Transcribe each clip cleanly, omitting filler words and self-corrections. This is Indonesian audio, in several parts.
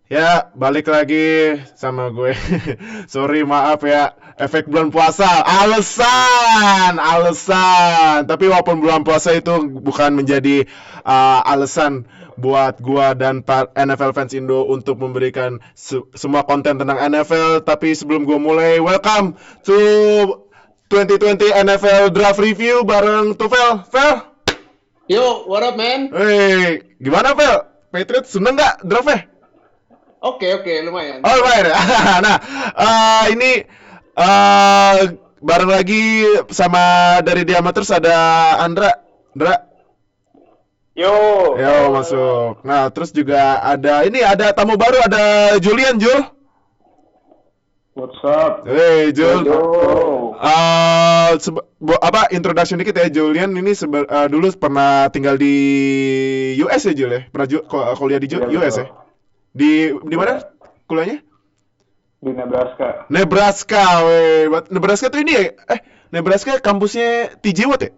Ya, balik lagi sama gue. Sorry, maaf ya. Efek bulan puasa. Alasan. Tapi walaupun bulan puasa itu bukan menjadi alasan buat gua dan NFL fans Indo untuk memberikan semua konten tentang NFL. Tapi sebelum gua mulai, welcome to 2020 NFL Draft Review bareng Tufel. Fel, Yo, what up, man? gimana Fel? Patriots seneng nggak draftnya? Oke, lumayan. Oh, lumayan ya. Nah, ini bareng lagi sama dari Diameters ada Andra. Andra, Yo, yo masuk. Nah, terus juga ada tamu baru, ada Julian, Jul. what's up? Hey, Jul. Yo. Introduction dikit ya, Julian ini dulu pernah tinggal di US ya, Jul ya? Pernah kuliah di Iya, US ya? betul. Di mana kuliahnya? Di Nebraska. Nebraska, weh. Nebraska tuh ini ya? Nebraska kampusnya TJ Watt ya?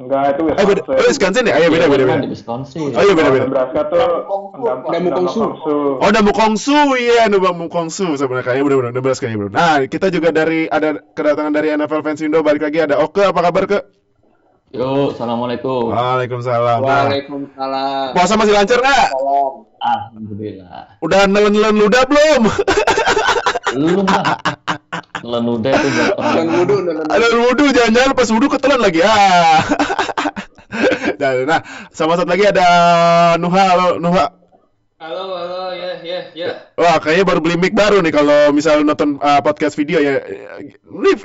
Enggak, itu Beda. Wisconsin ya? Beda. Di Wisconsin. Oh iya, beda. Nebraska tuh Damukongsu. Oh, Damukongsu, iya, Damukongsu sebenarnya kayaknya benar-benar Nebraska ya, Bro. Nah, kita juga ada kedatangan dari NFL fans Indo, balik lagi ada Oke, apa kabar, Ke? Yo, assalamualaikum. Waalaikumsalam. Nah, Waalaikumsalam. puasa masih lancar nggak? Salam. Alhamdulillah. Udah nelen-nelen ludah belum? Lu mah nelen udah itu buat orang. Dan wudhu, Ada wudhu, jangan-jangan pas wudhu ketelan lagi. Nah, sama satu lagi ada Nuha. Halo, Nuha. Halo, ya. Wah, kayaknya baru beli mic baru nih kalau misalnya nonton podcast video ya. Ini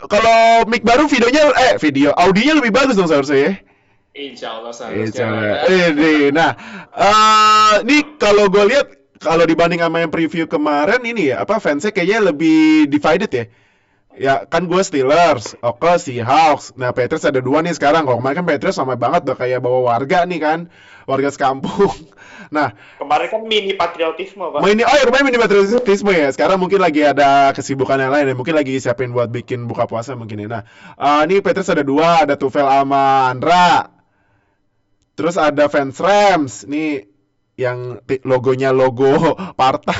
kalau mic baru audionya lebih bagus dong seharusnya ya. Insya Allah Nah, ini kalau gue lihat kalau dibanding sama yang preview kemarin ini ya, fansnya kayaknya lebih divided ya. Ya kan gue Steelers, Oke Seahawks. Nah Patriots ada dua nih sekarang. Kalau kemarin kan Patriots sama banget udah kayak bawa warga nih kan, warga sekampung. Nah Kemarin kan mini patriotisme, Pak. rupanya mini patriotisme ya. Sekarang mungkin lagi ada kesibukan yang lain ya. Mungkin lagi siapin buat bikin buka puasa mungkin ya. Nah ini Patriots ada dua, ada Tufel sama Andra. Terus ada fans Rams nih yang logonya logo partai.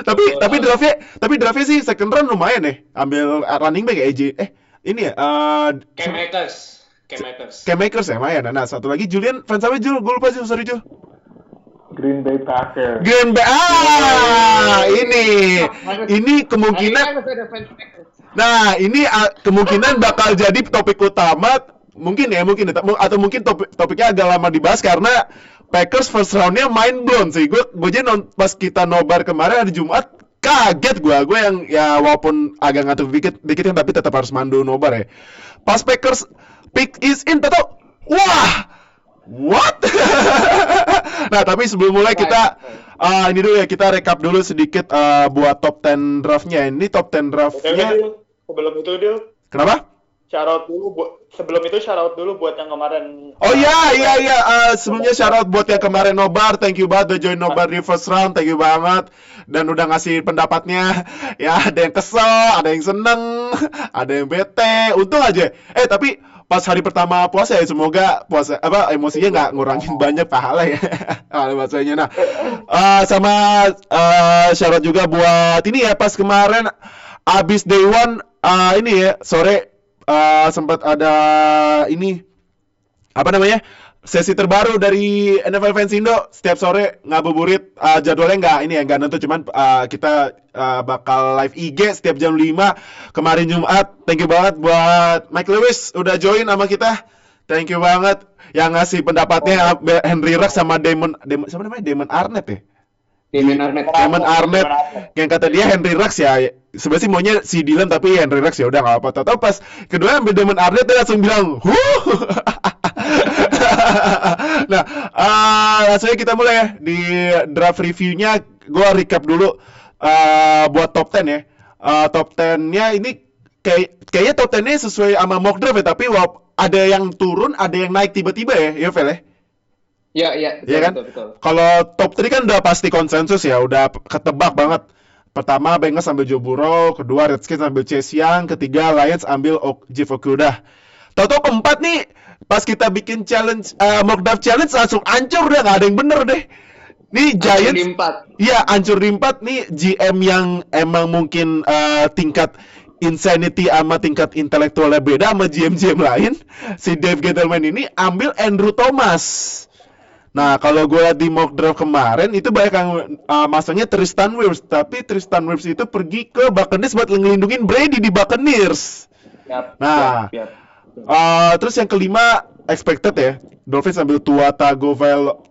tapi draftnya sih second round lumayan nih. Ambil running back AJ. Ini ya Cam Akers ya lumayan. Nah, satu lagi Julian fans apa Jul? Gue lupa sih, sorry Jul. Green Bay Packers. Green Bay. Ini kemungkinan. Nah, ini kemungkinan bakal jadi topik utama. Mungkin atau mungkin topiknya agak lama dibahas karena Packers first round-nya mind blown sih. Gue aja pas kita nobar kemarin hari Jumat kaget gue yang ya walaupun agak ngantuk dikit kan tapi tetap harus mandu nobar ya. Pas Packers pick is in tahu. Wah. What? Nah, tapi sebelum mulai kita ini dulu ya, kita recap dulu sedikit buat top 10 draft-nya. Ini top 10 draft-nya. Sebelum itu, Dil. Kenapa? Sebelum itu shout out dulu buat yang kemarin. Oh iya. Sebelumnya shout out buat yang kemarin nobar. Thank you banget udah join nobar di first round. Thank you banget. Dan udah ngasih pendapatnya. Ya, ada yang kesel, ada yang seneng, ada yang bete. Untung aja. Tapi pas hari pertama puasa ya, semoga emosinya nggak ngurangin banyak pahala ya. Bahasanya. Nah, sama shout out juga buat ini ya, pas kemarin abis day one ini ya, sore sempat ada ini sesi terbaru dari NFL Fans Indo. Setiap sore ngabuburit, jadwalnya nggak nentu, cuman kita bakal live IG setiap jam 5 kemarin Jumat. Thank you banget buat Mike Lewis udah join sama kita. Thank you banget yang ngasih pendapatnya. Henry Ruggs sama Damon Arnett ya. Damon Arnett yang kata dia Henry Ruggs ya. Sebenarnya sih maunya si Dylan tapi Henry Ruggs ya udah nggak apa-apa. Tahu pas kedua ambil Damon Arnett dia langsung bilang, Nah, langsung kita mulai ya di draft reviewnya. Gue recap dulu buat top 10 ya. Top 10-nya ini kayaknya top 10-nya sesuai sama mock draft ya, tapi ada yang turun, ada yang naik tiba-tiba ya Vel ya? Iya, kan? betul. Kalau top 3 kan udah pasti konsensus ya, udah ketebak banget. Pertama Bengals ambil Joe Burrow, kedua Redskins ambil Chase Young, ketiga Lions ambil Jeff Okudah. Tahu-tahu keempat nih, pas kita bikin challenge mock draft challenge langsung ancur udah nggak ada yang bener deh. Nih Giants di Giants 4. iya hancur di 4 nih. GM yang emang mungkin tingkat insanity sama tingkat intelektualnya beda sama GM-GM lain. Si Dave Gettleman ini ambil Andrew Thomas. Nah, kalau gue lihat di mock draft kemarin itu banyak yang masangnya Tristan Wirfs, tapi Tristan Wirfs itu pergi ke Buccaneers buat ngelindungin Brady di Buccaneers. Nah, terus yang kelima expected ya, Dolphins ambil Tua Tagovailoa.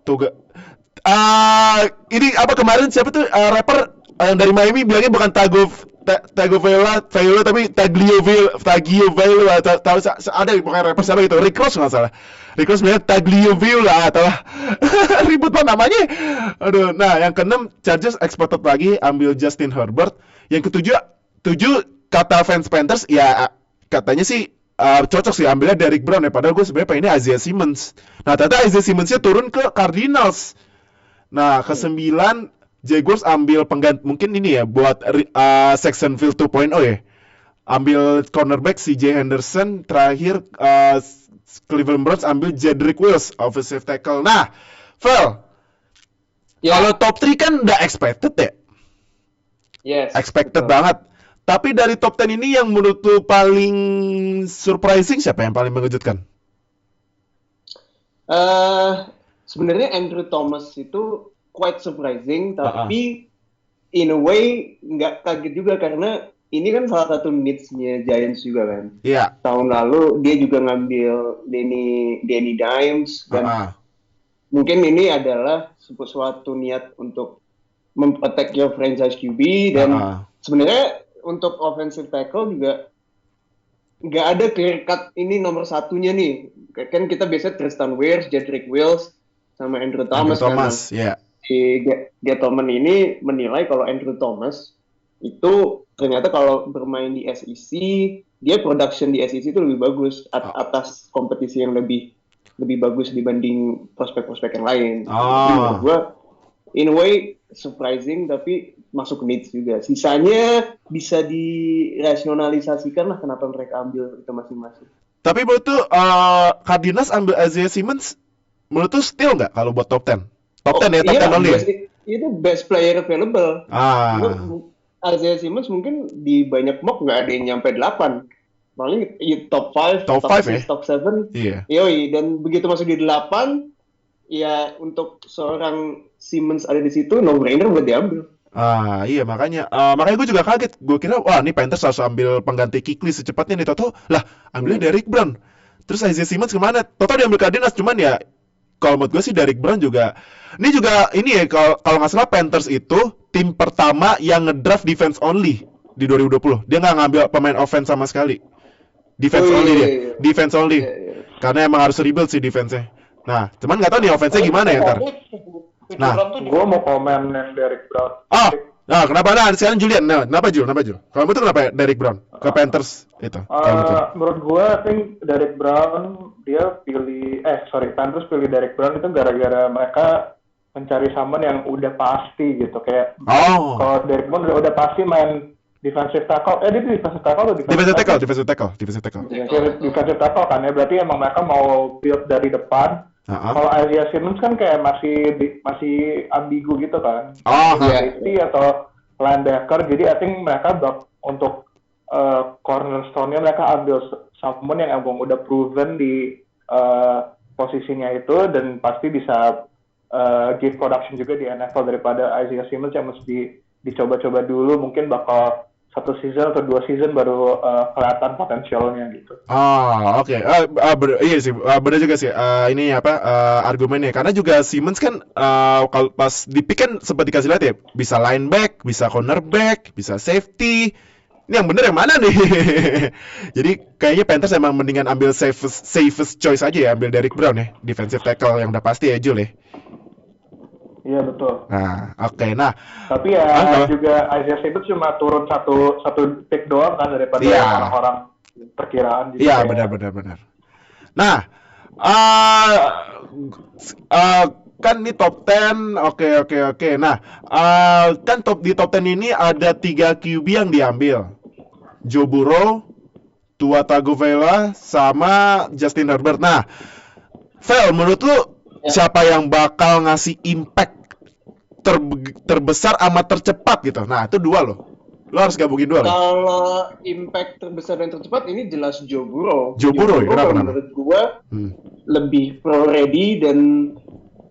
Ini apa kemarin siapa tuh rapper yang dari Miami bilangnya bukan Tagovailoa tapi Tagovailoa tahu ada pokoknya rapper siapa gitu, Rick Ross nggak salah. Rick Ross bilangnya Tagovailoa atau ribut banget namanya. Aduh, nah yang keenam Chargers expected lagi ambil Justin Herbert. Yang ketujuh kata fans Panthers ya katanya sih cocok sih ambilnya Derrick Brown ya, padahal gue sebenarnya pengennya Isaiah Simmons. Nah ternyata Isaiah Simmons-nya turun ke Cardinals. Nah ke-9 Jaguars ambil pengganti mungkin ini ya buat Jacksonville 2.0 ya. Ambil cornerback CJ Henderson, terakhir Cleveland Browns ambil Jedrick Wills offensive tackle. Nah, Val, kalau top 3 kan udah expected ya? Yes. Expected betul. banget. Tapi dari top 10 ini yang menurut lu paling surprising siapa yang paling mengejutkan? Sebenarnya Andrew Thomas itu quite surprising, tapi in a way nggak kaget juga karena ini kan salah satu needs-nya Giants juga kan. Iya. Tahun lalu dia juga ngambil Danny Dimes dan mungkin ini adalah suatu niat untuk memprotect your franchise QB dan sebenarnya untuk offensive tackle juga nggak ada clear cut ini nomor satunya nih. Kan kita biasa Tristan Wirfs, Jedrick Wills, sama Andrew Thomas. Ya. Si Gettleman ini menilai kalau Andrew Thomas itu ternyata kalau bermain di SEC, dia production di SEC itu lebih bagus atas kompetisi yang lebih bagus dibanding prospek-prospek yang lain. Jadi menurut gue, in a way surprising tapi masuk needs juga. Sisanya bisa dirasionalisasikan lah kenapa mereka ambil itu masing-masing. Tapi menurut tuh Cardinals ambil Isaiah Simmons, menurut tuh still nggak kalau buat top 10? Top 10 ya, top 10 only. Itu best player available. Isaiah Simmons mungkin di banyak mock nggak ada yang nyampe 8. Paling top 5, top 6, ya? Top 7. Iya. Yoi, dan begitu masuk di 8, ya untuk seorang Simmons ada di situ, no-brainer buat diambil. Iya makanya gue juga kaget. Gue kira wah ini Panthers harus ambil pengganti Kuechly secepatnya nih. Toto lah ambilnya Derrick Brown. Terus Isaiah Simmons kemana? Toto diambil Cardinals, cuman ya kalau menurut gue sih Derrick Brown juga ini ya kalau nggak salah Panthers itu tim pertama yang ngedraft defense only di 2020. Dia nggak ngambil pemain offense sama sekali. Defense only dia. Defense only. Karena emang harus rebuild sih defense-nya. Nah, cuman nggak tahu nih offense-nya gimana ya ntar. Nah, gue mau komen yang Derrick Brown. Nah, kenapa? Nah, sekarang Julian. Nah, kenapa Jul? Kalau betul kenapa Derrick Brown ke Panthers itu? Menurut gue, I think Derrick Brown Panthers pilih Derrick Brown itu gara-gara mereka mencari someone yang udah pasti gitu kayak. Kalau Derrick Brown udah pasti main defensive tackle. Dia defensive tackle atau defensive tackle? Defensive tackle kan ya. Berarti emang mereka mau build dari depan. Kalau Isaiah Simmons kan kayak masih ambigu gitu kan. Safety atau linebacker. Jadi I think mereka untuk cornerstone-nya mereka ambil someone yang emang udah proven di posisinya itu dan pasti bisa give production juga di NFL daripada Isaiah Simmons yang mesti dicoba-coba dulu, mungkin bakal 1 season atau 2 season baru kelihatan potensialnya gitu. Oke. Iya sih, benar juga sih. Ini argumennya karena juga Simmons kan kalau pas di pick kan sempat dikasih lihat ya, bisa lineback, bisa cornerback, bisa safety. Ini yang bener yang mana nih? Jadi kayaknya Panthers emang mendingan ambil safest choice aja ya, ambil Derrick Brown ya, defensive tackle yang udah pasti ya Jul ya. Iya betul. Nah, oke. Nah, tapi ya juga Isaiah Simmons cuma turun satu pick doang kan daripada orang-orang perkiraan. Iya, benar. Nah, kan ini top 10. Oke. Nah, kan di top 10 ini ada 3 QB yang diambil. Joe Burrow, Tua Tagovailoa, sama Justin Herbert. Nah, Vel, menurut lu siapa yang bakal ngasih impact terbesar sama tercepat gitu. Nah, itu dua loh. Lo harus gabungin dua loh. Kalau impact terbesar dan tercepat ini jelas Joe Burrow. Joe Burrow, kenapa? Menurut gue lebih pro ready dan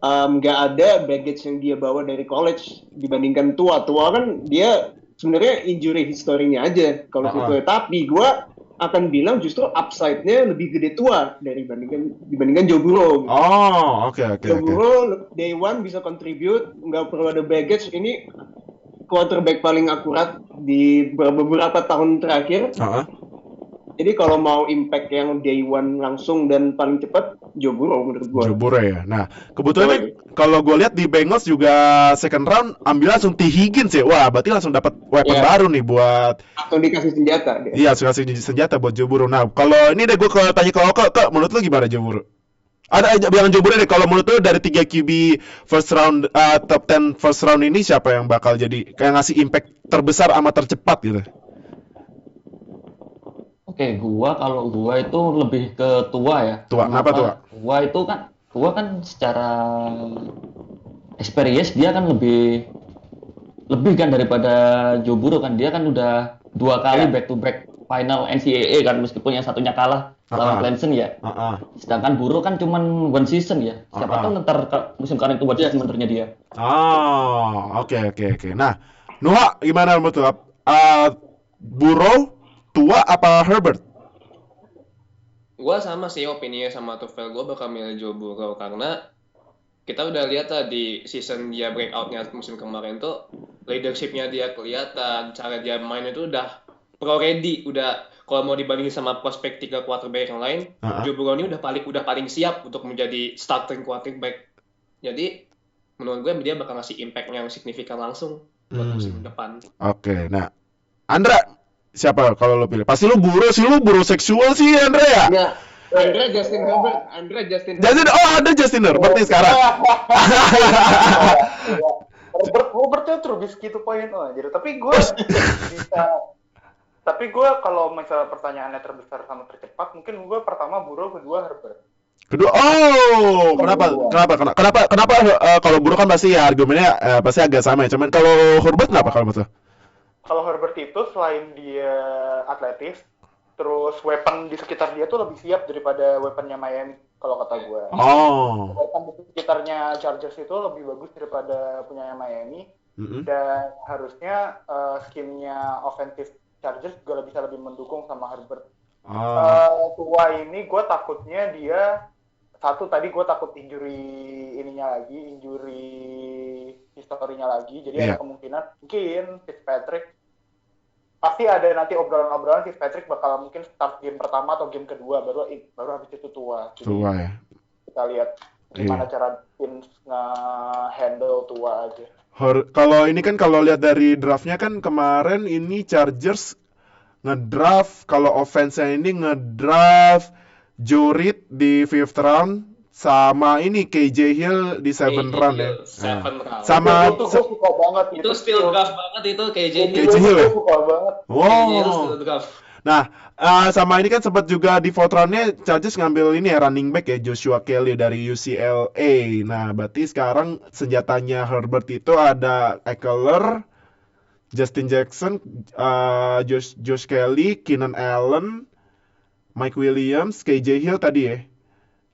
nggak ada baggage yang dia bawa dari college dibandingkan Tua. Tua kan dia sebenarnya injury historinya aja kalau Tua. Tapi gue akan bilang justru upside-nya lebih gede Tua dibandingkan Joe Burrow. Oh, oke. Joe Burrow day one bisa contribute, nggak perlu ada baggage. Ini quarterback paling akurat di beberapa tahun terakhir. Jadi kalau mau impact yang day one langsung dan paling cepat, Joe Burrow menurut gue. Joe Burrow ya. Nah, kebetulan kalau gue lihat di Bengals juga second round ambil langsung T. Higgins ya. Wah, berarti langsung dapat weapon baru nih buat. Atau dikasih senjata. Iya, langsung kasih senjata buat Joe Burrow. Nah, kalau ini deh gue tanya ke Oka, menurut lu gimana Joe Burrow? Ada bilang Joe Burrow deh. Kalau menurut lu dari 3 QB first round top 10 first round ini siapa yang bakal jadi kayak ngasih impact terbesar sama tercepat gitu? Oke, kalau gua itu lebih ke Tua ya. Tua, kenapa Tua? Tua kan secara experience dia kan lebih kan daripada Joe Burrow kan. Dia kan udah 2 kali back to back final NCAA kan, meskipun yang satunya kalah lawan Clemson ya. Sedangkan Burrow kan cuman one season ya. Siapa tahu ntar musim kemarin itu one season menurutnya dia. Oke. Nah, Noah gimana menurut lu? Burrow, Tua apa Herbert? Gua sama sih opininya sama Tufel. Gua bakal milih Joe Burrow karena kita udah lihat di season dia breakout-nya musim kemarin tuh leadership-nya dia kelihatan, cara dia main itu udah pro ready, udah kalau mau dibandingin sama prospek 3 quarterback yang lain, Joe Burrow ini udah paling siap untuk menjadi starting quarterback. Jadi menurut gue dia bakal ngasih impact yang signifikan langsung buat musim depan. Oke, nah Andra siapa kalau lo pilih? Pasti lo Burrow seksual sih Andra ya? Enggak. Andra Justin Herbert. Ada Justin Herbert nih sekarang. Herbertnya Trubisky 2.0 jadi. Tapi gue kalau misalnya pertanyaannya terbesar sama tercepat, mungkin gue pertama Burrow, kedua Herbert. Kenapa kalau Burrow kan pasti ya argumennya pasti agak sama ya. Cuman kalau Herbert kenapa kalau betul? Kalau Herbert itu selain dia atletis, terus weapon di sekitar dia tuh lebih siap daripada weaponnya Miami kalau kata gue. Weapon di sekitarnya Chargers itu lebih bagus daripada punya Miami. Dan harusnya scheme-nya offensive Chargers juga bisa lebih mendukung sama Herbert. Tua ini gue takutnya dia tadi gue takut injury historinya lagi. Jadi ada kemungkinan mungkin Fitzpatrick pasti ada nanti obrolan Fitzpatrick bakal mungkin start game pertama atau game kedua baru habis itu Tua. Jadi ya. Kita lihat gimana cara tim nge-handle Tua aja. Kalau ini kan kalau lihat dari draftnya kan kemarin ini Chargers ngedraft kalau offense-nya ini ngedraft Joe Reed di 5th round sama ini KJ Hill di 7th round ya. Sama itu gue suka banget itu still draft banget itu KJ Hill ya. Suka banget. Still draft. Nah, sama ini kan sempat juga di 4th round-nya Chargers ngambil ini ya running back ya Joshua Kelly dari UCLA. Nah, berarti sekarang senjatanya Herbert itu ada Eckler, Justin Jackson, Josh Kelly, Keenan Allen, Mike Williams, KJ Hill tadi ya.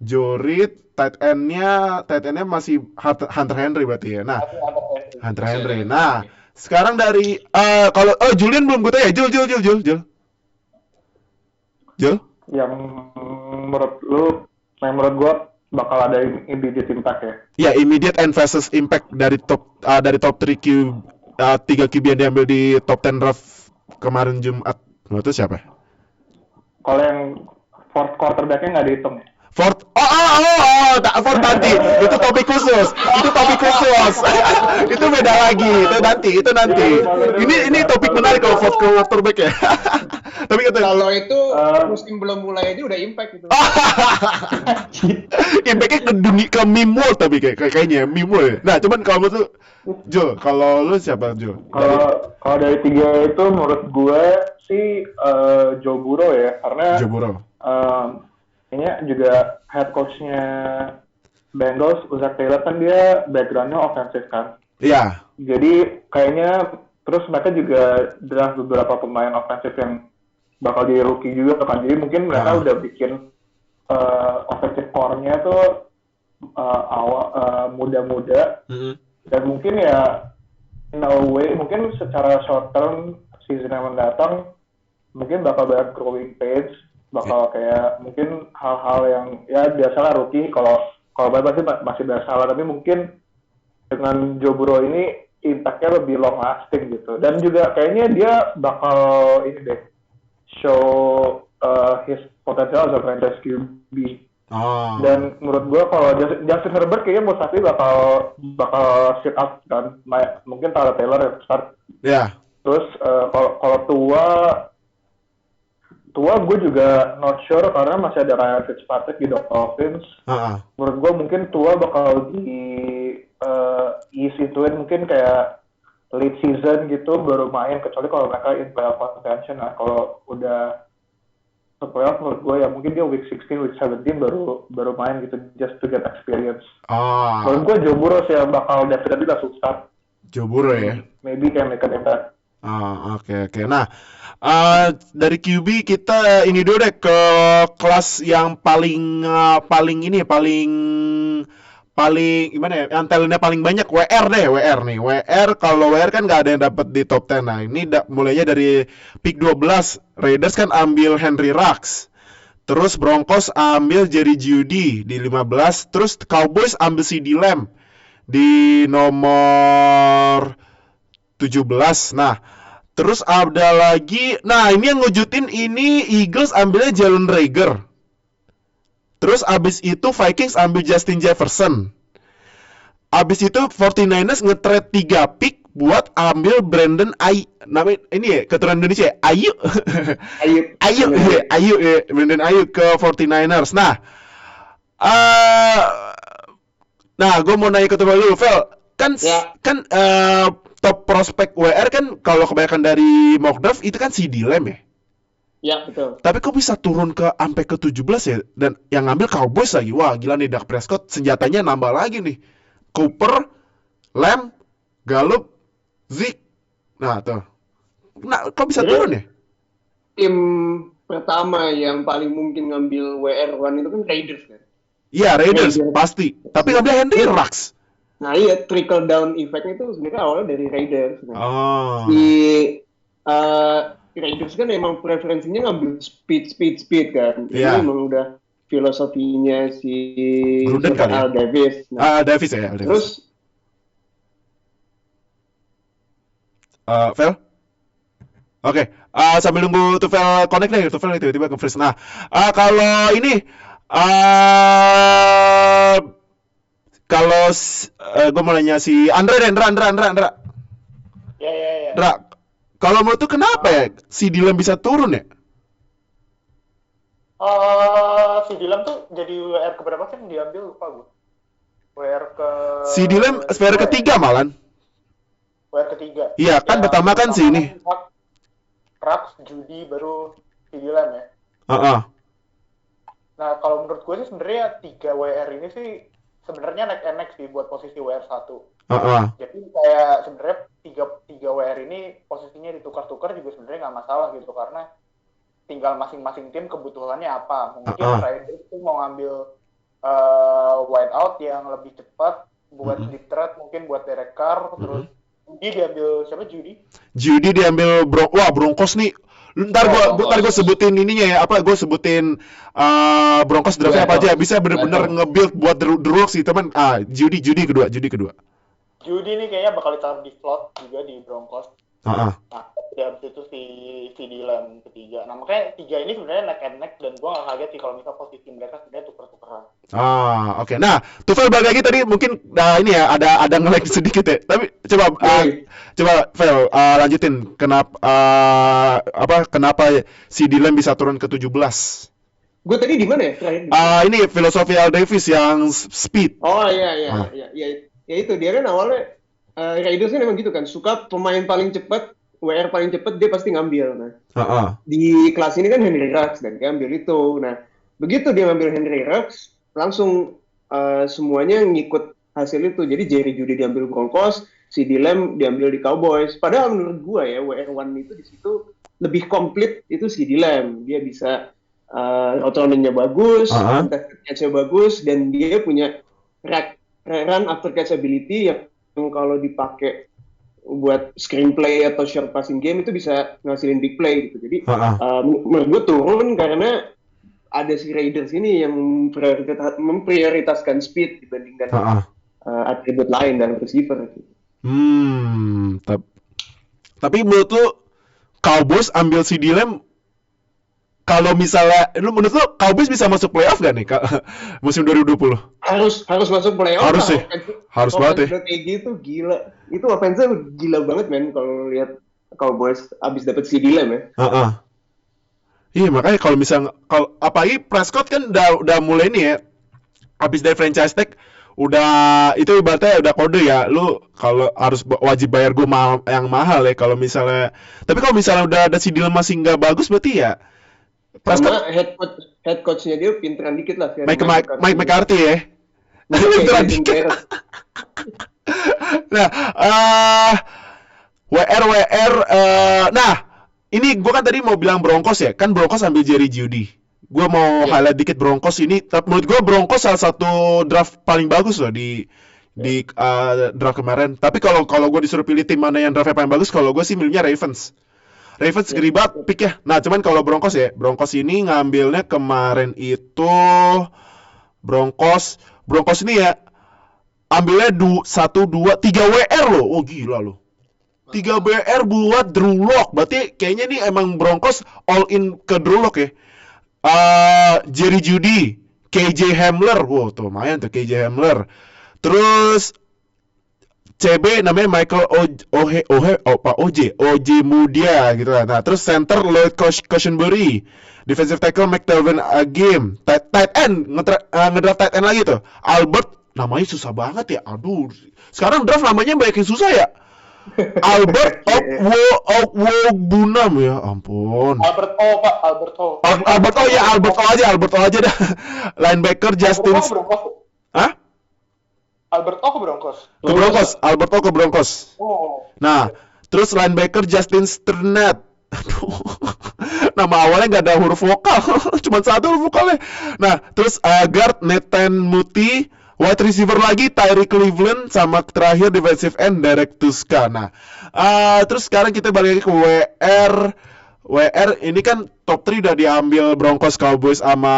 Joe Reed, tight end-nya masih Hunter Henry berarti ya. Nah, Hunter Henry. Nah, sekarang dari kalau Julian belum gue tanya. Jul. Yang menurut gue bakal ada immediate impact ya. Ya, immediate and fastest impact dari top 3 QB yang diambil di top 10 draft kemarin Jumat. Menurut itu siapa? Kalau yang fourth quarterback-nya nggak dihitung ya? Ford nanti. Itu topik khusus. Itu beda lagi. Itu nanti. Ini topik menarik kalau Ford quarterback ya. Tapi kalau itu musim belum mulai aja udah impact itu. Impactnya ke meme world tapi kayaknya meme world ya. Nah, cuman kalau menurut Jo, kalau lu siapa Jo? Kalau dari 3 itu menurut gue sih Joe Burrow ya, karena Joe Burrow. Kayaknya juga head coach-nya Bengals, Zach Taylor kan dia background-nya offensive kan. Iya. Jadi kayaknya terus mereka juga draft beberapa pemain ofensif yang bakal jadi rookie juga kan. Jadi mungkin mereka udah bikin offensive core-nya tuh muda-muda. Dan mungkin ya in a way mungkin secara short term season yang mendatang mungkin bakal banyak growing pains, bakal kayak mungkin hal-hal yang ya biasalah rookie kalau pasti masih biasa, tapi mungkin dengan Joe Burrow ini impact-nya lebih long lasting gitu. Dan juga kayaknya dia bakal ini deh show his potential as a franchise QB. Dan menurut gue kalau Justin Herbert kayaknya most likely bakal sit out kan. Mungkin Tyrod Taylor yang start. Terus kalau Tua gue juga not sure karena masih ada Ryan Fitzpatrick di Dolphins. Menurut gue mungkin Tua bakal di ease ituin mungkin kayak late season gitu baru main, kecuali kalau mereka in playoff contention. Nah kalau udah ke playoff menurut gue ya mungkin dia week 16, week 17 baru main gitu just to get experience. Menurut gue Joe Burrow sih yang bakal definitely langsung start. Joe Burrow ya? Maybe can make an impact. Oke. Nah, dari QB kita ini dulu deh ke kelas yang paling gimana ya? Yang talentnya paling banyak WR deh, WR nih. WR kalau WR kan nggak ada yang dapat di top 10. Nah, ini mulainya dari pick 12. Raiders kan ambil Henry Ruggs. Terus Broncos ambil Jerry Jeudy di 15. Terus Cowboys ambil CeeDee Lamb di nomor 17. Nah, terus ada lagi. Nah, ini yang ngejutin ini Eagles ambilnya Jalen Reagor. Terus abis itu Vikings ambil Justin Jefferson. Abis itu 49ers nge-trade 3 pick buat ambil Brandon namanya ini ya, keturunan Indonesia ya? Ayu ya, Brandon Aiyuk ke 49ers. Nah, gue mau nanya ke Tufel dulu, Vel. Kan top prospek WR kan kalau kebanyakan dari mock draft itu kan CeeDee Lamb ya? Ya, betul. Tapi kok bisa turun sampai ke 17 ya? Dan yang ngambil Cowboys lagi. Wah, gila nih Dak Prescott senjatanya nambah lagi nih. Cooper, Lamb, Gallup, Zeke. Nah, tuh. Nah, kok bisa turun ya? Tim pertama yang paling mungkin ngambil WR1 itu kan Raiders kan? Iya, Raiders pasti. Tapi ngambil Henry Ruggs. Nah, iya, trickle down effect itu sebenarnya awalnya dari Raiders. Raiders kan emang preferensinya ngambil speed kan. Ini emang udah filosofinya si Gruden kali ya? Al Davis. Davis ya. Terus Vel? Oke. Sambil nunggu Tufel connect deh, Tufel tiba-tiba ke-freeze. Nah, kalau ini kalau gue mau nanya si Andra. Ya. Andra, kalau menurut tuh kenapa ya si Dylan bisa turun ya? Si Dylan tuh jadi WR keberapa sih yang diambil, lupa gue. WR ke... Si Dylan WR ketiga malan. WR ketiga. Iya, kan pertama kan si ini. Ruggs, Jeudy, baru si Dylan ya. Nah, kalau menurut gue sih sebenarnya 3 WR ini sih sebenarnya neck sih buat posisi WR 1. Jadi kayak sebenarnya 3 WR ini posisinya ditukar-tukar juga sebenarnya nggak masalah gitu, karena tinggal masing-masing tim kebutuhannya apa. Mungkin Raiders itu mau ngambil wide out yang lebih cepat buat di trade, mungkin buat Derek Carr. Terus Jeudy diambil siapa? Jeudy diambil Broncos nih. Ntar gue sebutin ininya ya, gue sebutin Broncos draftnya apa aja, bisa bener-bener nge-build buat The Rooks sih teman. Jeudy kedua. Jeudy nih kayaknya bakal ditaruh di slot juga di Broncos. Nah, habis itu si Dylan ketiga. Nah, makanya 3 ini sebenarnya neck and neck, dan gue gak kaget sih kalau misalnya posisi mereka sebenarnya tuker-tukeran. Oke. Nah, Tufel balik lagi tadi mungkin ini ya ada nge-lag sedikit ya. Tapi coba Vel lanjutin kenapa si Dylan bisa turun ke 17? Gue tadi di mana ya? Ini filosofi Al Davis yang speed. Iya. Ya itu dia kan awalnya Raiders kan memang gitu kan, suka pemain paling cepat, WR paling cepat dia pasti ngambil. Nah, di kelas ini kan Henry Ruggs dan dia ambil itu. Nah, begitu dia ngambil Henry Ruggs, langsung semuanya ngikut hasil itu. Jadi Jerry Jeudy diambil Broncos, CeeDee Lamb diambil di Cowboys. Padahal menurut gua ya WR1 itu di situ lebih komplit itu CeeDee Lamb. Dia bisa route running-nya bagus, contested catch-nya bagus, dan dia punya run after catch ability yang kalau dipakai buat screenplay atau short passing game itu bisa ngasilin big play gitu. Jadi menurut gue turun karena ada si Raiders ini yang memprioritaskan speed dibandingkan atribut lain dalam receiver. Tapi menurut lu Cowboys ambil CeeDee Lamb, kalau misalnya menurut lu Cowboys bisa masuk playoff gak nih musim 2020? Harus masuk playoff. Harus sih. Harus banget ya. Kayak gitu gila. Itu offense-nya gila banget men kalau lihat Cowboys abis dapet CeeDee Lamb ya. Iya makanya kalau apalagi Prescott kan udah mulai nih ya. Abis dari franchise tag udah itu ibaratnya udah kode ya. Lu kalau harus wajib bayar gue yang mahal ya kalau misalnya. Tapi kalau misalnya udah ada CeeDee Lamb masih nggak bagus berarti ya. Prescott head coach-nya dia pinteran dikit lah. Mike McCarthy ya. Pinteran dikit. Nah, WR, nah, ini gue kan tadi mau bilang Broncos ya, kan Broncos ambil Jerry Jeudy. Gue mau highlight dikit Broncos ini. Menurut gue Broncos salah satu draft paling bagus loh di draft kemarin. Tapi kalau gue disuruh pilih tim mana yang draftnya paling bagus, kalau gue sih milihnya Ravens. Ravens gede banget pick ya. Nah, cuman kalau Broncos ini ngambilnya kemarin itu Broncos ini ya ambilnya 1, 2, 3 WR loh. Oh gila loh. 3 WR buat Drew Lock. Berarti kayaknya nih emang Broncos all in ke Drew Lock ya. Jerry Jeudy, KJ Hamler. Wow, tuh lumayan tuh KJ Hamler. Terus CB namanya Michael OJ Mudia gitu lah. Nah, terus center Lloyd Cushenberry, defensive tackle McTelvin Agim, tight end ngedraft tight end lagi tuh. Albert, namanya susah banget ya. Aduh. Sekarang draft namanya banyak yang susah ya. Albert Ogbunam ya ampun. Albert O aja dah. Linebacker Justin. Hah? Albert O ke Broncos. Albert O ke Broncos. Oh. Nah, terus linebacker Justin Strnad. Aduh. Nama awalnya nggak ada huruf vokal, cuma satu huruf vokalnya. Nah, terus guard Nathan Muti, wide receiver lagi Tyree Cleveland, sama terakhir defensive end Derek Tuska. Nah, terus sekarang kita balik lagi ke WR ini kan top 3 udah diambil Broncos, Cowboys sama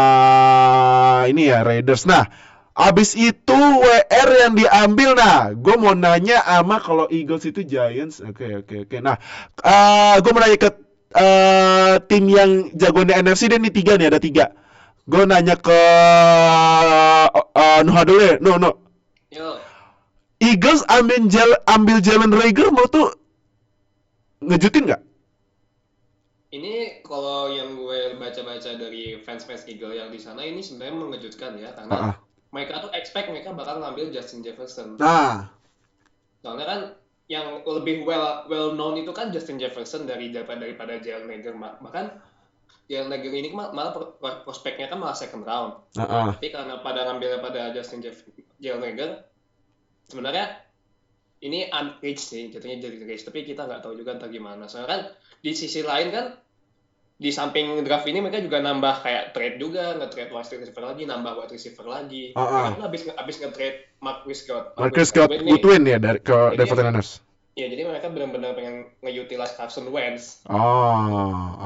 ini ya Raiders. Nah, abis itu WR yang diambil. Nah, gue mau nanya sama kalau Eagles itu Giants. Oke. Nah, gue mau nanya ke tim yang jagoan di NFC dan ini 3 nih, ada 3. Gue nanya ke Nuha dulu ya. No. Yo. Eagles ambil Jalen Reagor mau tuh ngejutin nggak? Ini kalau yang gue baca-baca dari fans Eagle yang di sana ini sebenarnya mengejutkan ya karena mereka tuh expect mereka bakal ngambil Justin Jefferson. Soalnya kan yang lebih well known itu kan Justin Jefferson daripada Jalen Reagor. Bahkan Jalen Reagor ini malah prospeknya kan malah second round. Tapi karena pada ngambilnya pada Jalen Reagor, sebenarnya ini unreached sih, jatuhnya jadi reach. Tapi kita nggak tahu juga entah gimana. Soalnya kan di sisi lain kan di samping draft ini mereka juga nambah kayak trade juga, nge-trade wide receiver lagi, nambah wide receiver lagi. Mereka habis nge-trade Marcus Scott Goodwin ya ke Denver Niners. Ya, jadi mereka benar-benar pengen nge-utilize Carson Wentz.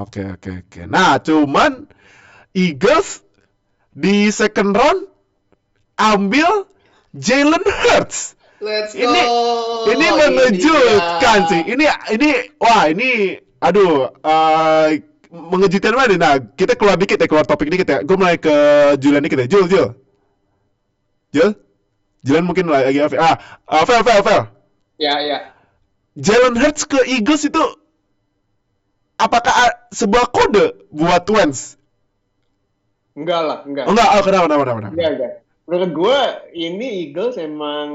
Oke. Nah, cuman Eagles di second round ambil Jalen Hurts. Let's go. Ini mengejutkan sih. Ini aduh, mengejutkan banget. Nah, kita keluar topik dikit ya. Gue mulai ke Julian dikit ya. Julian mungkin lagi Fel. Ya. Jalen Hurts ke Eagles itu apakah sebuah kode buat Wentz? Enggak lah. Kenapa? Enggak. Menurut gue ini Eagles emang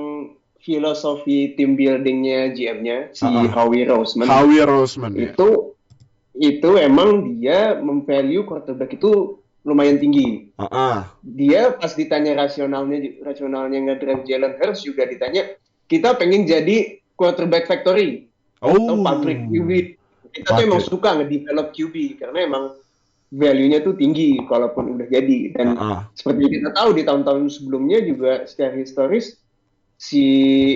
filosofi team buildingnya GM-nya si Howie Roseman. Itu emang dia memvalue quarterback itu lumayan tinggi. Dia pas ditanya rasionalnya ngedraft Jalen Hurts juga ditanya, kita pengen jadi quarterback factory atau pabrik QB. Kita tuh emang Oke. suka nge-develop QB karena emang value-nya tuh tinggi kalaupun udah jadi. Dan seperti kita tahu di tahun-tahun sebelumnya juga secara historis si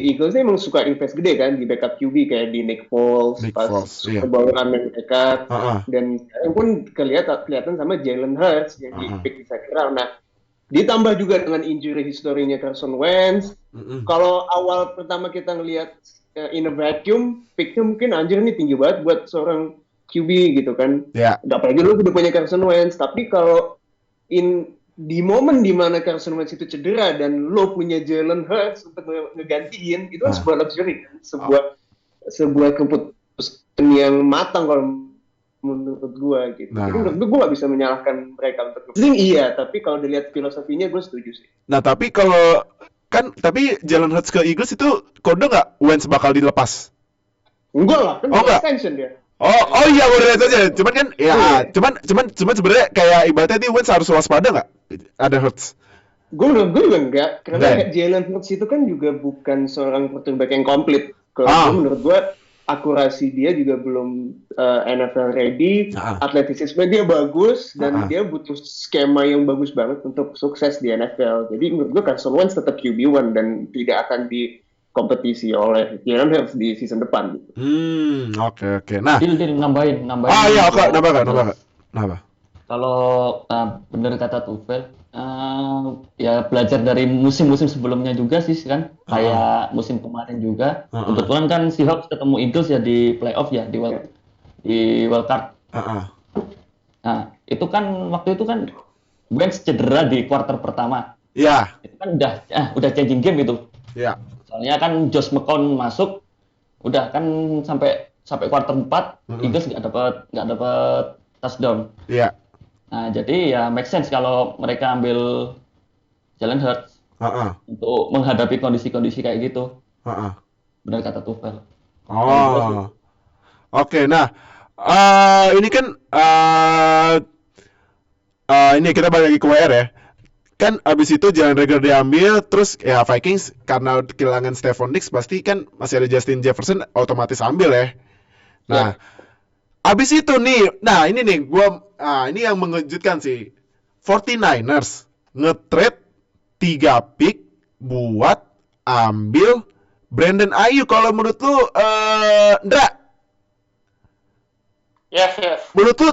Eagles ini emang suka invest gede kan di backup QB kayak di Nick Foles pas iya. Super Bowl mereka dan sekarang pun kelihatan sama Jalen Hurts yang di pick di second round. Nah, ditambah juga dengan injury historinya Carson Wentz. Kalau awal pertama kita ngelihat in a vacuum, picknya mungkin anjir nih tinggi banget buat seorang QB gitu kan. Apalagi lu udah punya Carson Wentz, tapi kalau di momen dimana Carson Wentz itu cedera dan lo punya Jalen Hurts untuk ngegantiin, itu kan sebuah luxury kan? Sebuah keputusan yang matang kalau menurut gue gitu. Jadi menurut gue gak bisa menyalahkan mereka untuk iya, tapi kalau dilihat filosofinya gue setuju sih. Nah, tapi kalau tapi Jalen Hurts ke Eagles itu kode nggak Wentz bakal dilepas? Enggak lah, kan extension dia. Oh iya, udah aja. Cuman kan cuman sebenarnya kayak ibaratnya nih Wentz harus waspada nggak? Ada Hurts. Gue juga enggak, karena Jalen Hurts itu kan juga bukan seorang quarterback yang komplit. Kalau menurut gue akurasi dia juga belum NFL ready, atletisisme dia bagus dan dia butuh skema yang bagus banget untuk sukses di NFL. Jadi menurut gue Carson Wentz tetap QB1 dan tidak akan dikompetisi oleh Jalen Hurts di season depan. Oke. Nah, nambahin. Iya, oke, nambah. Kalau bener kata Tufel, ya belajar dari musim-musim sebelumnya juga sih kan, kayak musim kemarin juga. Kebetulan kan Seahawks ketemu Eagles ya di playoff ya di wild card. Nah, itu kan waktu itu kan Wentz cedera di quarter pertama. Iya. Itu kan udah changing game itu. Iya. Soalnya kan Josh McCown masuk, udah kan sampai quarter 4 Eagles nggak dapat touchdown. Iya. Nah, jadi ya make sense kalau mereka ambil Jalen Hurts untuk menghadapi kondisi-kondisi kayak gitu. Benar kata Tufel. Oke. Nah, ini kan ini kita balik lagi ke WR ya. Kan abis itu Jalen Reagor diambil, terus ya Vikings karena kehilangan Stephon Diggs pasti kan masih ada Justin Jefferson otomatis ambil ya. Nah, abis itu nih, ini nih ini yang mengejutkan sih. 49ers nge-trade 3 pick buat ambil Brandon Ayuk. Kalau menurut lu, Ndra? Yes. Menurut lu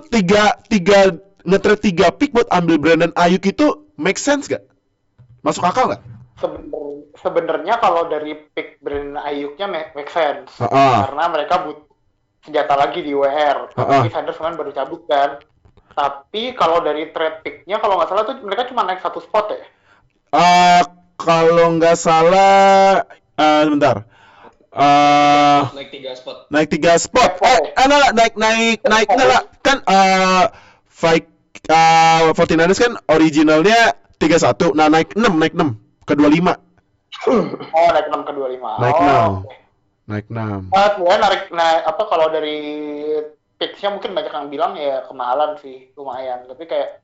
nge-trade 3 pick buat ambil Brandon Ayuk itu make sense gak? Masuk akal gak? Sebenarnya kalau dari pick Brandon Ayuknya make sense. Karena mereka butuh senjata lagi di WR. Tapi Sanders kan baru cabut kan. Tapi kalau dari trade pick-nya kalau nggak salah tuh mereka cuma naik 1 spot ya? Kalau nggak salah, sebentar. Naik 3 spot. Naik 3 spot. Naik kan 49ers kan originalnya 31. Nah, naik 6 ke 25. Oh, naik 6 ke 25. Naik 6. Kalau dari pitch-nya mungkin banyak yang bilang ya kemahalan sih, lumayan. Tapi kayak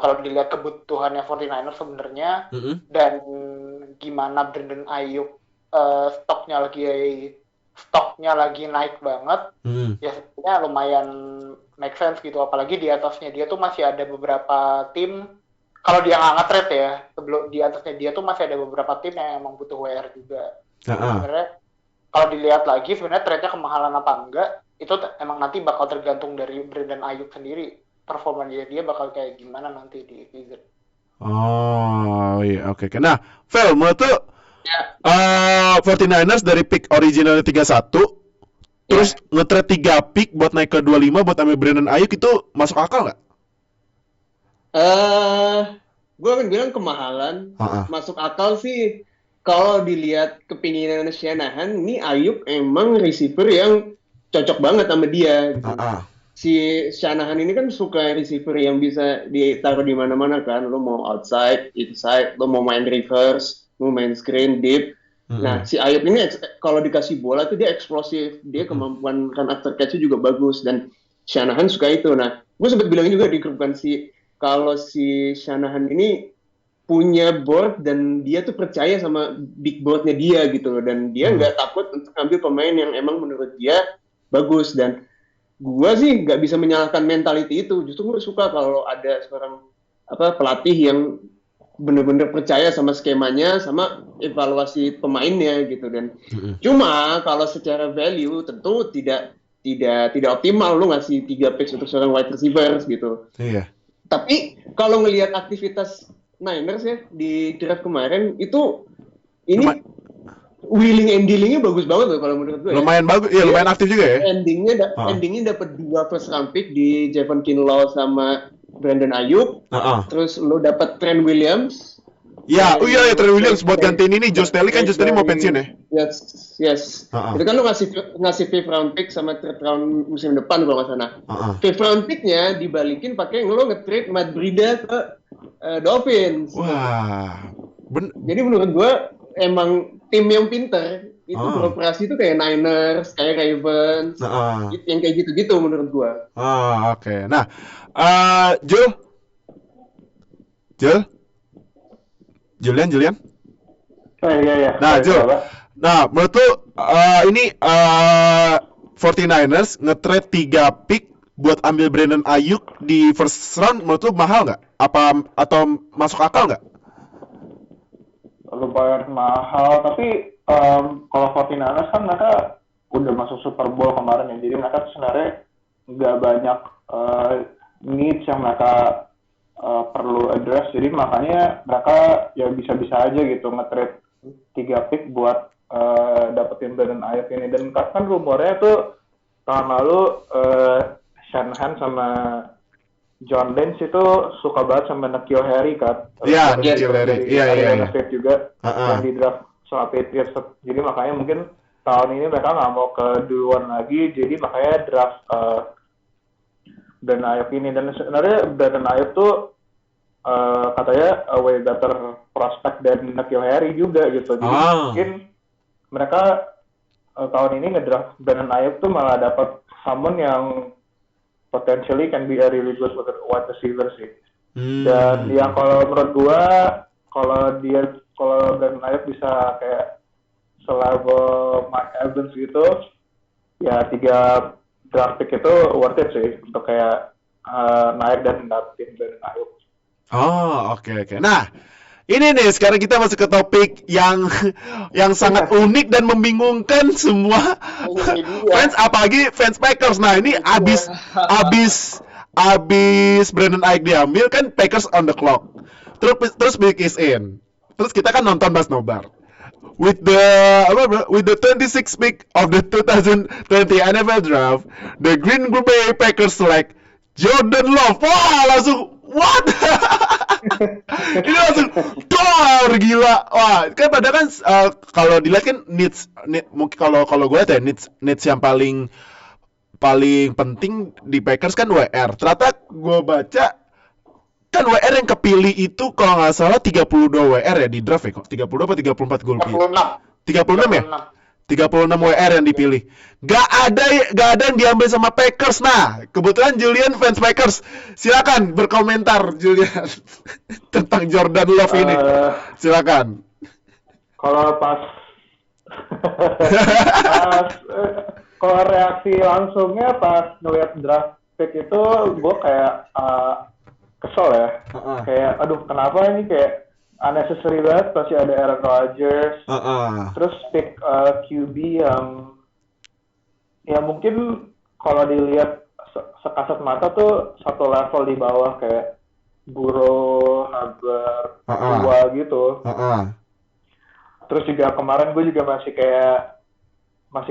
kalau dilihat kebutuhannya 49ers sebenarnya dan gimana Brandon Ayuk stoknya lagi naik banget, ya sebenarnya lumayan make sense gitu. Apalagi di atasnya dia tuh masih ada beberapa tim. Kalau dia nggak nge-trade ya, sebelum di atasnya dia tuh masih ada beberapa tim yang emang butuh WR juga. Sebenarnya kalau dilihat lagi sebenarnya trade-nya kemahalan apa enggak, itu emang nanti bakal tergantung dari Brandon Ayuk sendiri. Performa dia bakal kayak gimana nanti di season. Oh iya, oke. Nah, Vel, menurut tuh 49ers dari pick originalnya 31 terus nge-trade 3 pick buat naik ke 25 buat ambil Brandon Ayuk itu masuk akal nggak? Gue akan bilang kemahalan. Masuk akal sih kalau dilihat kepinginan Shanahan, ini Ayuk emang receiver yang cocok banget sama dia. Gitu. Si Shanahan ini kan suka receiver yang bisa ditaruh di mana-mana kan. Lo mau outside, inside, lo mau main reverse, mau main screen, deep. Nah, si Ayuk ini kalau dikasih bola tuh dia eksplosif. Dia kemampuan run after catch-nya juga bagus. Dan Shanahan suka itu. Nah, gue sempat bilangin juga di grup kan kalau si Shanahan ini punya board dan dia tuh percaya sama big boardnya dia gitu loh, dan dia nggak takut untuk ambil pemain yang emang menurut dia bagus. Dan gue sih nggak bisa menyalahkan mentality itu, justru gue suka kalau ada seorang pelatih yang bener-bener percaya sama skemanya, sama evaluasi pemainnya gitu. Dan cuma kalau secara value tentu tidak optimal lu ngasih 3 picks untuk seorang wide receivers gitu. Iya. Tapi kalau ngelihat aktivitas Niners ya di draft kemarin itu ini wheeling and dealing-nya bagus banget loh kalau menurut gue. Lumayan bagus, ya lumayan aktif juga ya. Endingnya dapat 2 first round pick di Javon Kinlaw sama Brandon Ayuk. Terus lo dapat Trent Williams. Ya, iya Trent Williams buat gantiin ini Josh Daly kan. Josh Daly mau pensiun ya. Yes. Itu kan lo ngasih 5th round pick sama 3rd round musim depan kalau nggak salah. 5th round picknya dibalikin pakai lo nge-trade Matt Breida ke Dolphins. Wah. Jadi menurut gue emang tim yang pinter itu beroperasi itu kayak Niners, kayak Ravens, yang kayak gitu-gitu menurut gue. Oke. Nah, Julian? Iya. Nah, Jul. Nah, menurut lu ini 49ers nge-trade 3 pick buat ambil Brandon Ayuk di first round, menurut lu mahal nggak? Atau masuk akal nggak? Lumayan mahal, tapi kalau 49ers kan mereka udah masuk Super Bowl kemarin ya, jadi mereka sebenarnya nggak banyak needs yang mereka perlu address, jadi makanya mereka ya bisa-bisa aja gitu nge-trade 3 pick buat dapetin Brandon Ayuk ini. Dan kan rumornya tuh tahun lalu Shanahan sama John Lynch itu suka banget sama N'Keal Harry kan. Iya, N'Keal Harry. Iya. Juga yang di draft sama Patriots. Jadi makanya mungkin tahun ini mereka nggak mau keduluan lagi, jadi makanya draft Brandon Ayuk ini. Dan sebenarnya Brandon Ayuk tuh katanya way better prospect dan N'Keal Harry juga gitu. Jadi mungkin mereka tahun ini ngedraft Brandon Ayuk tuh malah dapat someone yang potentially can be a really good wide receiver sih. Dan yang kalau menurut gua kalau Brandon Ayuk bisa kayak selevel Mike Evans gitu, ya 3 draft pick itu worth it sih untuk kayak naik dan dapetin Brandon Ayuk. Oke. Nah, ini nih sekarang kita masuk ke topik yang sangat unik dan membingungkan semua fans, apalagi fans Packers. Nah, ini abis Brandon Ayuk diambil kan Packers on the clock. Terus Big is in. Terus kita kan nonton Mas Nobar. With the 26th pick of the 2020 NFL Draft, the Green Bay Packers select Jordan Love. Wah, langsung what? Ini langsung dor, gila. Wah, kan padahal kan kalau dilihat kan needs mungkin kalau gue lihat ya needs yang paling penting di Packers kan WR. Ternyata gue baca kan WR yang kepilih itu kalau nggak salah 32 WR ya di draft ya kok. 30 apa 34 gue lupa. 36 ya? 36 WR yang dipilih. Gak ada yang diambil sama Packers. Nah, kebetulan Julian fans Packers. Silakan berkomentar Julian tentang Jordan Love ini. Silakan. Kalau kalau reaksi langsungnya pas ngeliat draft pick itu, gue kayak kesel ya. Kayak aduh kenapa ini kayak unnecessary banget, pasti ada Aaron Rodgers. Terus pick QB yang mungkin kalau dilihat sekasat mata tuh satu level di bawah kayak Burrow, Haber, Tua gitu. Terus juga kemarin gue juga masih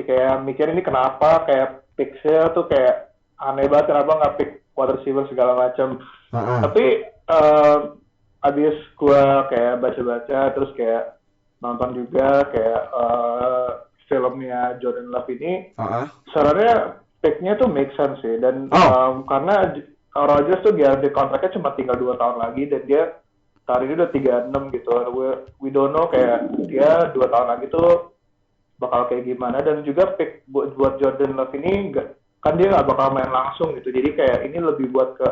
kayak mikir ini kenapa kayak pick-nya tuh kayak aneh banget, kenapa nggak pick wide receiver segala macam. Tapi abis gue kayak baca-baca terus kayak nonton juga kayak filmnya Jordan Love ini, sebenarnya pick-nya tuh make sense sih. Dan karena Rodgers tuh guarantee kontraknya cuma tinggal 2 tahun lagi dan dia tahun ini udah 36 gitu. We don't know kayak dia 2 tahun lagi tuh bakal kayak gimana. Dan juga pick buat Jordan Love ini kan dia nggak bakal main langsung gitu, jadi kayak ini lebih buat ke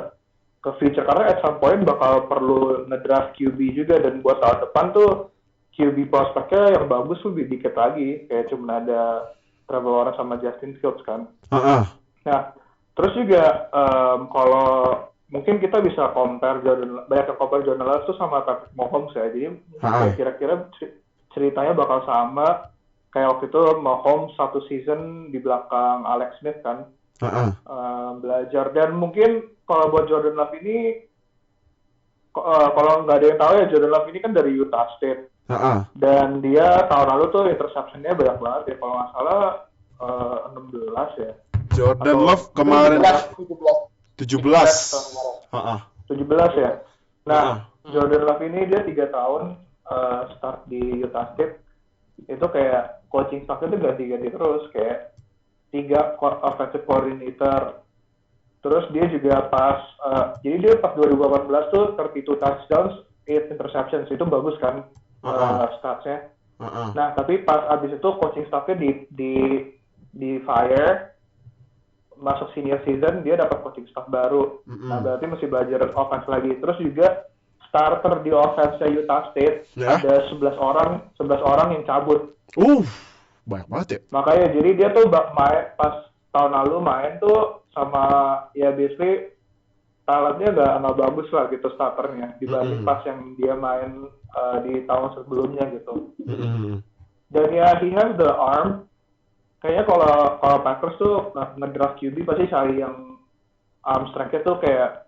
ke future, karena at some point bakal perlu ngedraft QB juga, dan buat tahun depan tuh QB prospeknya yang bagus lebih dikit lagi, kayak cuma ada Trevor Lawrence sama Justin Fields kan. Nah, terus juga kalau mungkin kita bisa compare Jordan Love tuh sama Patrick Mahomes ya, jadi kira-kira ceritanya bakal sama kayak waktu itu Mahomes satu season di belakang Alex Smith kan. Belajar, dan mungkin kalau buat Jordan Love ini kalau nggak ada yang tahu ya, Jordan Love ini kan dari Utah State dan dia tahun lalu tuh interception-nya banyak banget ya, kalau nggak salah 16 ya. Jordan Love kemarin 17 ya. Nah, Jordan Love ini dia 3 tahun start di Utah State, itu kayak coaching staff itu ganti-ganti terus, kayak 3 offensive coordinator. Terus dia juga jadi dia pas 2018 tuh 32 touchdowns, 8 interceptions, itu bagus kan statsnya. Nah, tapi pas abis itu coaching staffnya di fire, masuk senior season, dia dapat coaching staff baru. Nah, berarti mesti belajar offense lagi. Terus juga starter di offense Utah State ada 11 orang yang cabut. Banyak banget ya. Makanya jadi dia tuh main pas tahun lalu main tuh sama ya basically talentnya nggak bagus lah gitu starternya dibanding pas yang dia main di tahun sebelumnya gitu. Dan ya he has the arm. Kayaknya kalau Packers tuh ngedraft QB pasti cari yang arm strength-nya tuh kayak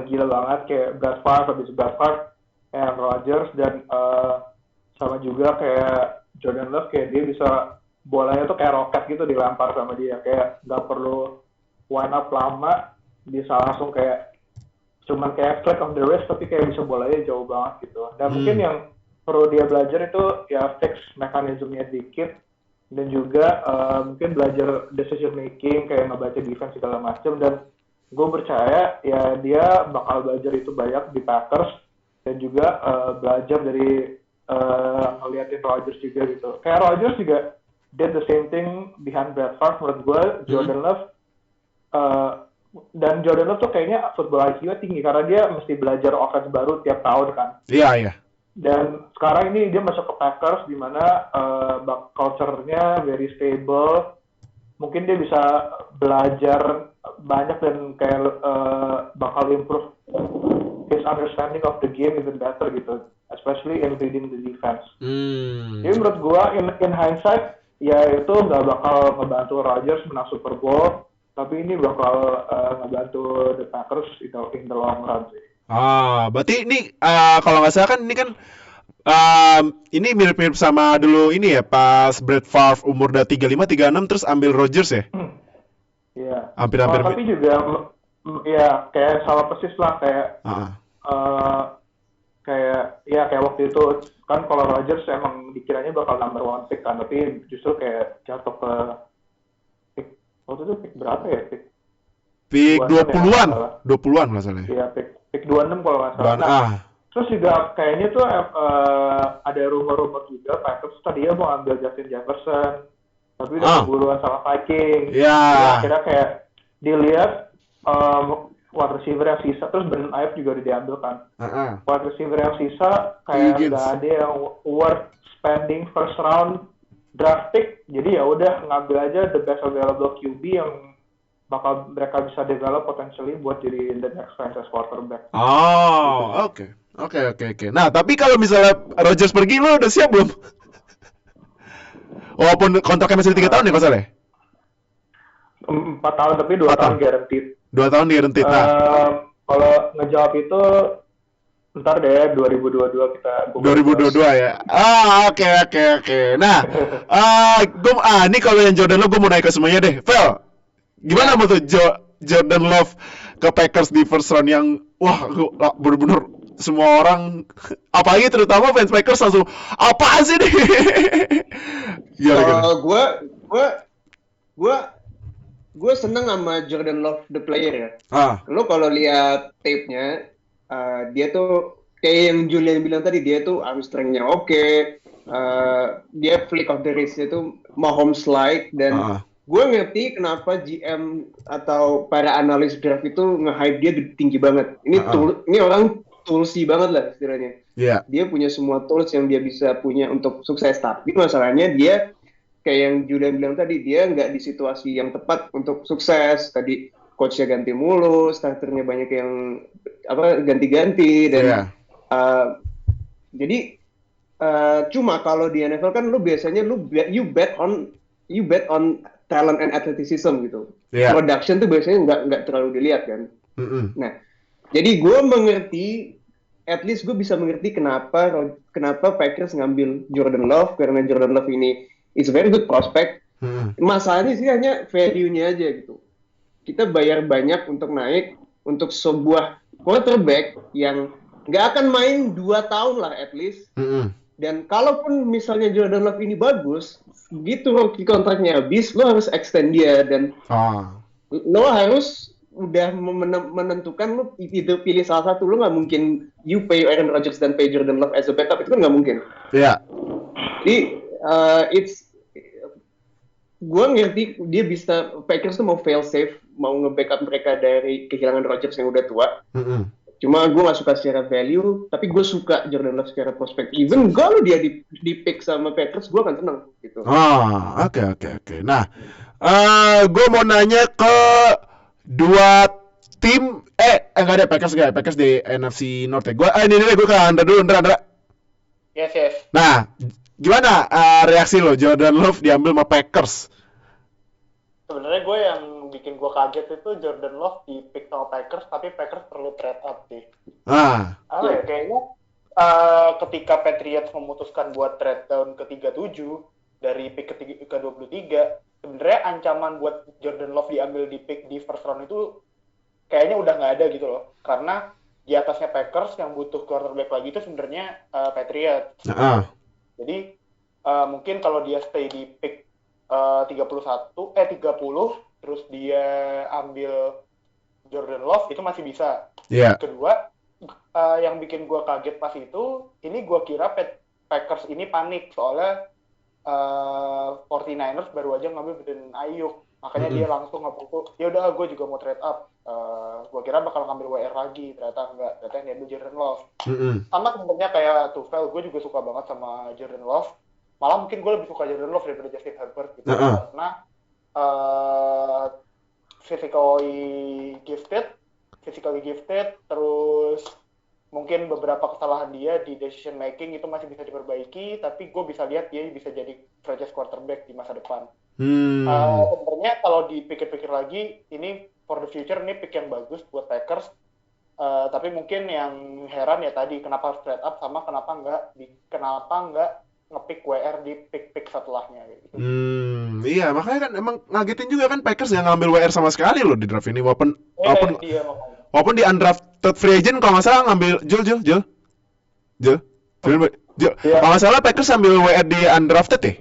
gila banget, kayak Brett Favre, Aaron Rodgers, dan sama juga kayak Jordan Love, kayak dia bisa bolanya tuh kayak roket gitu dilempar sama dia, kayak nggak perlu wind up lama, bisa langsung kayak cuman kayak flick of the wrist, tapi kayak bisa bolanya jauh banget gitu. Dan mungkin yang perlu dia belajar itu ya fix mekanismenya dikit, dan juga mungkin belajar decision making, kayak ngebaca defense segala macam. Dan gue percaya ya dia bakal belajar itu banyak di Packers, dan juga belajar dari ngeliatin Rodgers juga gitu. Kayak Rodgers juga did the same thing behind Brett Favre menurut gue. Jordan Love dan Jordan Love tuh kayaknya football IQ-nya tinggi karena dia mesti belajar offense baru tiap tahun kan. Iya. Dan sekarang ini dia masuk ke Packers di mana culture-nya very stable. Mungkin dia bisa belajar banyak dan kayak bakal improve his understanding of the game even better gitu, especially in reading the defense. Jadi menurut gua in hindsight ya itu nggak bakal ngebantu Rodgers menang Super Bowl, tapi ini bakal ngebantu the Packers in the long run sih. Berarti ini kalau nggak salah kan ini kan ini mirip-mirip sama dulu ini ya, pas Brett Favre umur udah 35-36 terus ambil Rodgers ya? Iya. Hampir-hampir. Tapi juga ya kayak sama persis lah, kayak kayak waktu itu kan kalau Rodgers emang dikiranya bakal number 1 pick kan, tapi justru kayak jatuh ke pick, waktu itu pick berapa ya? Pick 20-an nggak salah. Iya, pick 26 kalau nggak salah. Terus juga kayaknya tuh ada rumor-rumor juga Packers tadinya mau ambil Justin Jefferson, tapi udah keburuan sama Vikings. Akhirnya kayak dilihat wide receiver yang sisa, terus Brandon Ayuk juga udah diambil kan. Wide receiver yang sisa kayak nggak ada yang worth spending first round draft pick, jadi ya udah ngambil aja the best available QB yang bakal mereka bisa develop potentially buat jadi the next franchise quarterback. Oke. Nah, tapi kalau misalnya Rodgers pergi, lo udah siap belum? Walaupun kontraknya masih 3 tahun ya, Mas Ale? 4 tahun, tapi 2 tahun guaranteed. 2 tahun guaranteed. Kalau ngejawab itu ntar deh 2022 kita 2022 ya. Oke. Nah, ini kalau yang Jordan Love gue mau naik ke semuanya deh. Vel, gimana menurut Jordan Love ke Packers di first round yang bener-bener semua orang, apalagi terutama fans Packers langsung apaan sih nih? Gue seneng sama Jordan Love the player ya. Lo kalau lihat tape-nya, dia tuh kayak yang Julian bilang tadi, dia tuh arm strength-nya oke. Dia flick of the wrist-nya tuh Mahomes-like, dan gue ngerti kenapa GM atau para analis draft itu nge-hype dia tinggi banget. Ini orang toolsy banget lah istilahnya. Yeah. Dia punya semua tools yang dia bisa punya untuk sukses. Tapi masalahnya dia kayak yang Julian bilang tadi, dia nggak di situasi yang tepat untuk sukses. Tadi coachnya ganti mulu, starternya banyak yang ganti-ganti dan jadi cuma kalau di NFL kan lu biasanya you bet on talent and athleticism gitu. Yeah. Production tuh biasanya nggak terlalu dilihat kan. Nah, jadi gue mengerti, at least gue bisa mengerti kenapa Packers ngambil Jordan Love, karena Jordan Love ini is a very good prospect. Masalahnya sih hanya value-nya aja gitu. Kita bayar banyak untuk naik untuk sebuah quarterback yang nggak akan main 2 tahun lah at least. Dan kalaupun misalnya Jordan Love ini bagus, gitu rookie kontraknya habis, lo harus extend dia dan lo harus udah menentukan lo itu pilih salah satu. Lo nggak mungkin you pay Aaron Rodgers dan pay Jordan Love as a backup, itu kan nggak mungkin. Iya. Jadi gue ngerti dia bisa, Packers tuh mau fail safe, mau nge-backup mereka dari kehilangan Rodgers yang udah tua. Cuma gue gak suka secara value, tapi gue suka Jordan Love secara prospek. Even kalau dia di pick sama Packers, gue akan seneng gitu. Oke. Nah, gue mau nanya ke dua tim. Enggak ada Packers di NFC North. Gue ke Andra dulu, Andra. Yes. Nah, gimana reaksi lo Jordan Love diambil sama Packers? Sebenarnya gue yang bikin gue kaget itu Jordan Love di pick sama Packers, tapi Packers perlu trade up sih. Kayaknya ketika Patriots memutuskan buat trade down ke 37 dari pick ke 23, sebenarnya ancaman buat Jordan Love diambil di pick di first round itu kayaknya udah nggak ada gitu loh. Karena di atasnya Packers yang butuh quarterback lagi itu sebenarnya Patriots. Jadi mungkin kalau dia stay di pick 30 terus dia ambil Jordan Love itu masih bisa. Kedua, yang bikin gue kaget pas itu, ini gue kira Packers ini panik soalnya 49ers baru aja ngambil Brandon Ayuk, makanya dia langsung ngeputus, ya udah gue juga mau trade up. Gue kira bakal ngambil WR lagi, ternyata enggak, ternyata yang diambil Jordan Love. Sama sebenarnya kayak Tufel, gue juga suka banget sama Jordan Love. Malah mungkin gue lebih suka Jordan Love daripada Justin Herbert gitu, karena physically gifted, terus mungkin beberapa kesalahan dia di decision making itu masih bisa diperbaiki, tapi gue bisa lihat dia bisa jadi franchise quarterback di masa depan. Sebenarnya kalau dipikir-pikir lagi, ini for the future ini pick yang bagus buat Packers, tapi mungkin yang heran ya tadi kenapa harus trade up, sama kenapa nggak ngepick WR di pick setelahnya gitu. Iya, makanya kan emang ngagetin juga kan Packers nggak ngambil WR sama sekali loh di draft ini, walaupun di undrafted free agent kalau nggak salah ngambil Jul. Kalau nggak salah Packers ambil WR di undrafted ya?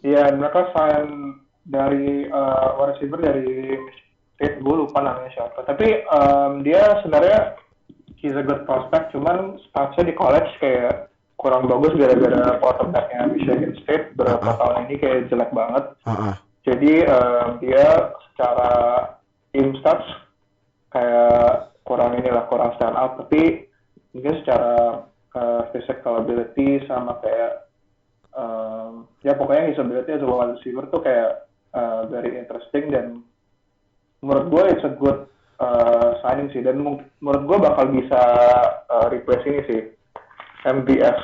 Iya, mereka sign dari wide receiver dari state, gue lupa namanya siapa. Tapi dia sebenarnya he's a good prospect, cuman statsnya di college kayak kurang bagus gara-gara quarterbacknya Michigan State beberapa tahun ini kayak jelek banget. Jadi dia secara team stats kayak kurang stand out, tapi mungkin secara physical ability sama kayak ya pokoknya his ability as a wide receiver tuh kayak very interesting, dan menurut gue it's a good signing sih, dan menurut gue bakal bisa replace ini sih MVS,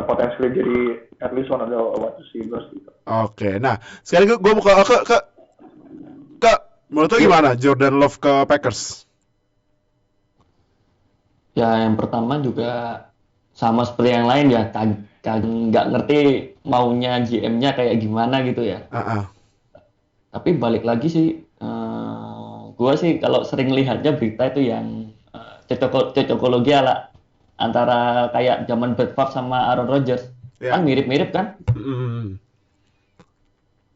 potentially jadi at least one of the wide receivers gitu. Oke, nah sekarang gue mau ke menurut lo gimana Jordan Love ke Packers? Ya yang pertama juga sama seperti yang lain ya, nggak ngerti maunya GM-nya kayak gimana gitu ya. Tapi balik lagi sih, gue sih kalau sering lihatnya berita itu yang cocokologi ala antara kayak zaman Brett Favre sama Aaron Rodgers, kan mirip-mirip kan.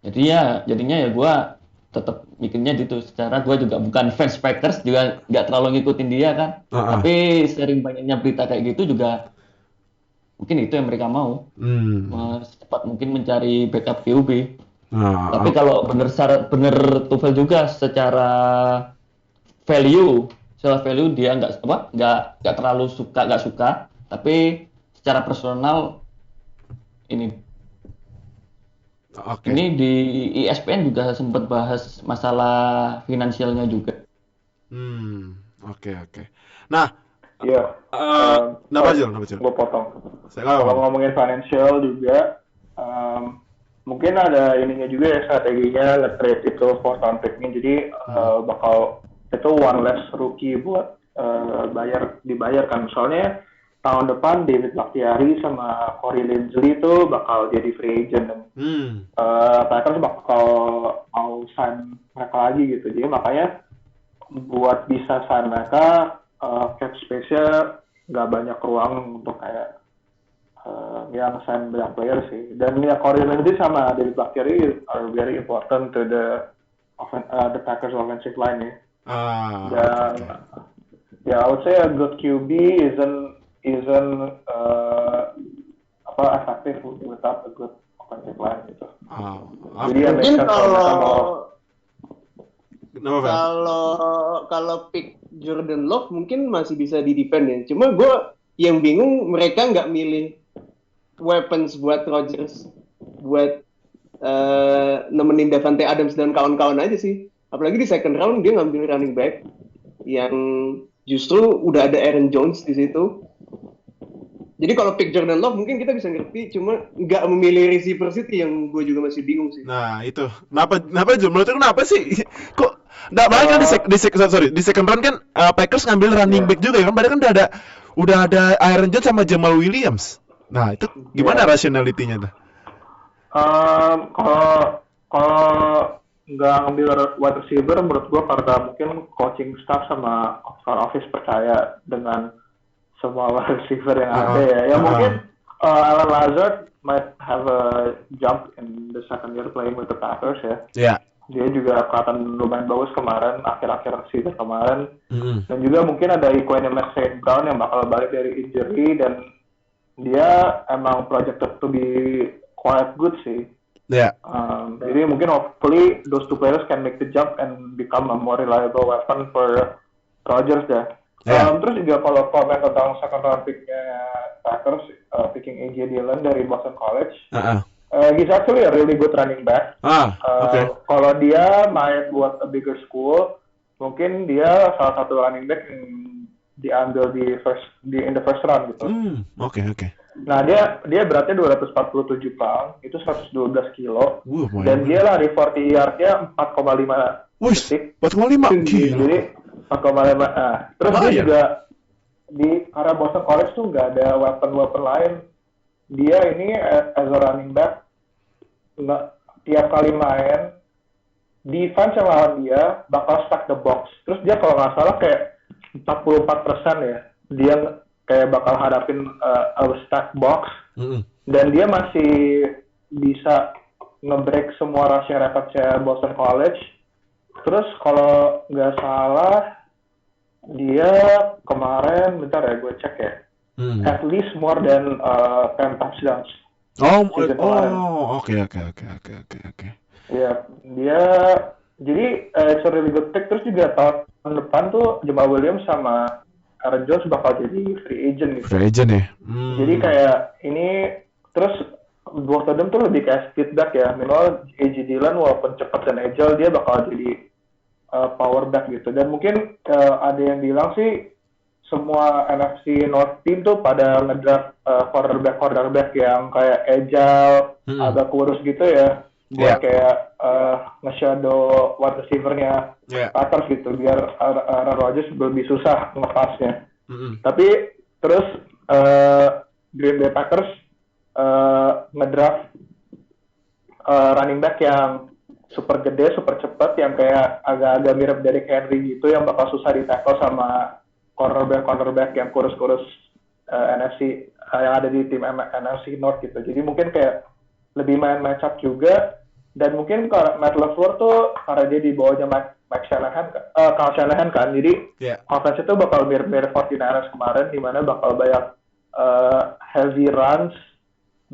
Jadinya ya gue tetap mikirnya gitu. Secara gue juga bukan fans Packers, juga nggak terlalu ngikutin dia kan. Tapi sering banyaknya berita kayak gitu juga Mungkin itu yang mereka mau. Secepat mungkin mencari backup QB. Tapi kalau bener Tuchel juga secara value dia nggak terlalu suka, tapi secara personal ini. Ini di ESPN juga sempat bahas masalah finansialnya juga. Oke. Nah, iya. Kenapa Jul? Gue potong. Kalau ngomongin financial juga, mungkin ada ininya juga ya, strateginya nge-trade itu for round pick-nya. Jadi bakal itu one less rookie buat dibayar kan. Soalnya tahun depan David Bakhtiari sama Corey Linsley itu bakal jadi free agent dan Packers bakal mau sign mereka lagi gitu. Jadi makanya buat bisa sign mereka cap space-nya nggak banyak ruang untuk kayak yang sign banyak player sih. Dan ya Corey Linsley sama David Bakhtiari are very important to the Packers offensive line ya. Dan I would say a good QB isn't effective without a good offensive line gitu. Jadi mungkin kalau pick Jordan Love mungkin masih bisa di-defend ya. Cuma gue yang bingung mereka nggak milih weapons buat Rodgers buat nemenin Davante Adams dan kawan-kawan aja sih. Apalagi di second round dia ngambil running back yang justru udah ada Aaron Jones di situ. Jadi kalau pick Jordan Love mungkin kita bisa ngerti, cuma nggak memilih receiver City yang gue juga masih bingung sih. Nah itu, kenapa Jul? Menurut lu kenapa sih? Kok nggak banyak kan di second round kan Packers ngambil running back juga ya kan? Padahal kan udah ada Aaron Jones sama Jamal Williams. Nah itu gimana rationality-nya tuh? Kalau nggak ngambil wide receiver menurut gue karena mungkin coaching staff sama front office percaya dengan semua wide receiver yang ada ya. Yang mungkin Alan Lazard might have a jump in the second year playing with the Packers ya. Yeah. Dia juga kelihatan lumayan bagus kemarin, akhir-akhir season kemarin. Dan juga mungkin ada Equanimeous St. Brown yang bakal balik dari injury dan dia emang projected to be quite good sih. Yeah. Jadi mungkin hopefully those two players can make the jump and become a more reliable weapon for Rodgers ya. Terus juga kalau komen tentang second round pick-nya Packers, picking A.J. Dillon dari Boston College, he's actually a really good running back. Kalau dia main buat a bigger school, mungkin dia salah satu running back yang diambil in the first round gitu. Oke. Nah dia beratnya 247 pound, itu 112 kilo, dan dia lari 40 yard-nya 4,5 detik. 4,5? Jadi 4,5. Terus dia juga di karena Boston College tuh nggak ada weapon lain. Dia ini as a running back nggak tiap kali main defense yang lawan dia bakal stack the box. Terus dia kalau nggak salah kayak 44% ya dia kayak bakal hadapin a stack box dan dia masih bisa nge-break semua rushing record-nya Boston College. Terus kalau nggak salah dia kemarin, bentar ya gue cek ya, at least more than 10 touchdowns. Oke. Ya, dia jadi it's a really good pick. Terus juga tahun depan tuh Jamal Williams sama Aaron Jones bakal jadi free agent gitu. Free agent ya. Jadi kayak ini terus both of them tuh lebih kayak speed back ya. Minimal A.J. Dillon walaupun cepat dan agile dia bakal jadi power back gitu. Dan mungkin ada yang bilang sih semua NFC North team tuh pada ngedraft quarterback yang kayak agile, agak kurus gitu ya. Buat kayak nge-shadow wide receiver-nya Packers gitu biar Aaron Rodgers lebih susah ngepasnya. Tapi terus Green Bay Packers ngedraft running back yang super gede, super cepat, yang kayak agak-agak mirip dari Henry gitu, yang bakal susah di-tackle sama cornerback yang kurus-kurus NFC yang ada di tim NFC North gitu. Jadi mungkin kayak lebih main match up juga. Dan mungkin kalau Matt LaFleur tuh karena dia di bawahnya Kyle Shanahan kan, jadi offense itu bakal mirip 49ers kemarin, di mana bakal banyak heavy runs,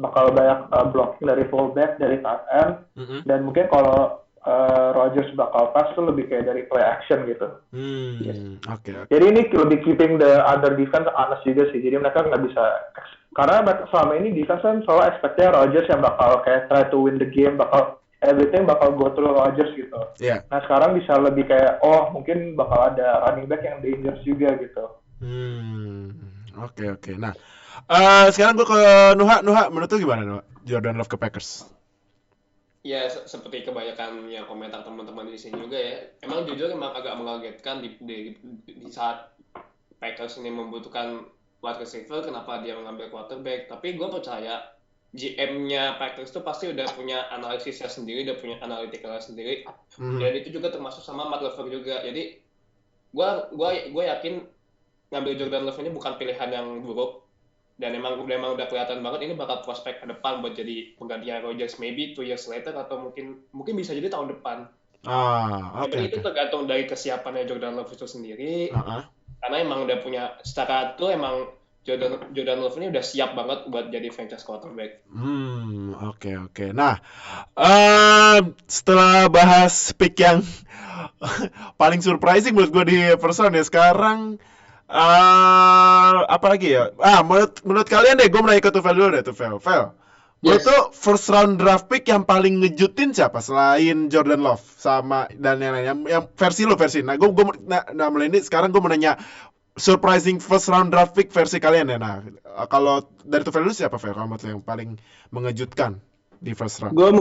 bakal banyak blocking dari fullback, dari tight end, dan mungkin kalau Rodgers bakal pass tuh lebih kayak dari play action gitu. Oke. Jadi ini lebih keeping the other defense honest juga sih. Jadi mereka nggak bisa, karena selama ini defense kan selalu expect-nya Rodgers yang bakal kayak try to win the game, bakal everything bakal go through Rodgers gitu. Yeah. Nah sekarang bisa lebih kayak mungkin bakal ada running back yang dangerous juga gitu. Oke. Nah, sekarang gue ke Nuha, menurut lu gimana Nuha? Jordan Love ke Packers? Ya, seperti kebanyakan yang komentar teman-teman di sini juga ya. Emang jujur emang agak mengagetkan di saat Packers ini membutuhkan wide receiver, kenapa dia mengambil quarterback. Tapi gue percaya GM-nya Packers itu pasti udah punya analisisnya sendiri, udah punya analytical sendiri. Dan itu juga termasuk sama Matt LaFleur juga. Jadi gue yakin ngambil Jordan Love ini bukan pilihan yang buruk. Dan emang udah kelihatan banget ini bakal prospek ke depan buat jadi penggantinya Rodgers, maybe 2 years later atau mungkin bisa jadi tahun depan. Oke. Itu tergantung dari kesiapannya Jordan Love itu sendiri. Karena emang udah punya secara itu emang Jordan Love ini udah siap banget buat jadi franchise quarterback. Oke. Nah, setelah bahas pick yang paling surprising menurut gue di first round ya, sekarang apa lagi ya? Menurut kalian deh, gue mulai ke Tufel dulu deh, Tufel. Menurut tuh first round draft pick yang paling ngejutin siapa selain Jordan Love sama dan yang lain? Yang versi. Nah, gue mulai ini sekarang gue mau nanya surprising first round draft pick versi kalian ya. Nah, kalau dari Tufel dulu siapa, Fel? Kalau menurut yang paling mengejutkan di first round? Gue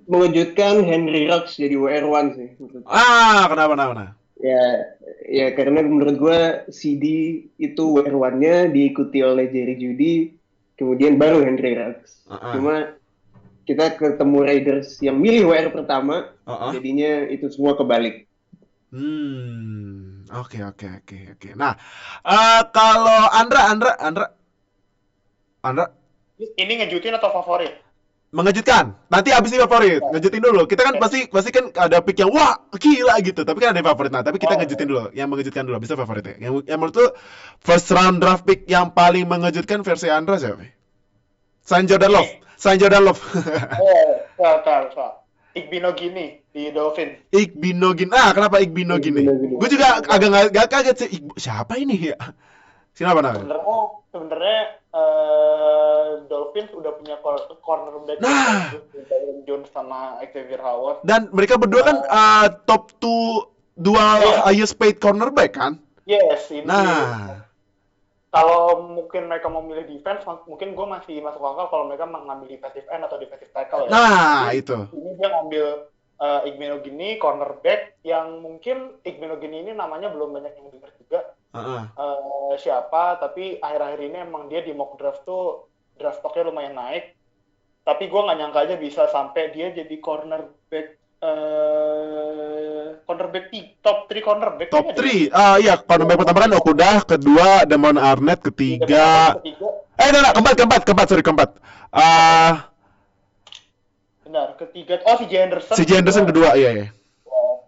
mengejutkan Henry Ruggs jadi WR1 sih. Kenapa? Ya karena menurut gue CD itu WR1-nya diikuti oleh Jerry Jeudy, kemudian baru Henry Ruggs. Cuma kita ketemu Raiders yang milih WR pertama, jadinya itu semua kebalik. Oke. Nah, kalau Andra, Ini ngejutin atau favorit? mengejutkan. Nanti abis ini favorit. Ngejutin dulu. Kita kan pasti kan ada pick yang wah gila gitu. Tapi kan ada yang favorit. Nah, tapi kita ngejutin dulu. Yang mengejutkan dulu. Bisa favoritnya. Yang menurut tuh first round draft pick yang paling mengejutkan versi Andra siapa? Selain Jordan Love. Igbino Gini di Dolphin. Kenapa Igbino Gini? Gue juga agak gak kaget sih. Siapa ini ya? Kenapa namanya? Sebenarnya Dolphins udah punya cornerback Jones sama Xavier Howard. Dan mereka berdua kan top 2 highest paid cornerback kan? Yes, ini. Kalau mungkin mereka mau milih defense, mungkin gue masih masuk akal kalau mereka mengambil defensive end atau defensive tackle ya. Itu. Ini dia ngambil Igbino Gini, cornerback, yang mungkin Igbino Gini ini namanya belum banyak yang dengar juga. Siapa, tapi akhir-akhir ini emang dia di mock draft tuh draft stocknya lumayan naik, tapi gue nggak nyangka aja bisa sampai dia jadi cornerback top 3 cornerback. Iya, cornerback pertama kan Okudah, kedua Damon Arnett, ketiga keempat. Benar, ketiga si Henderson kedua, iya.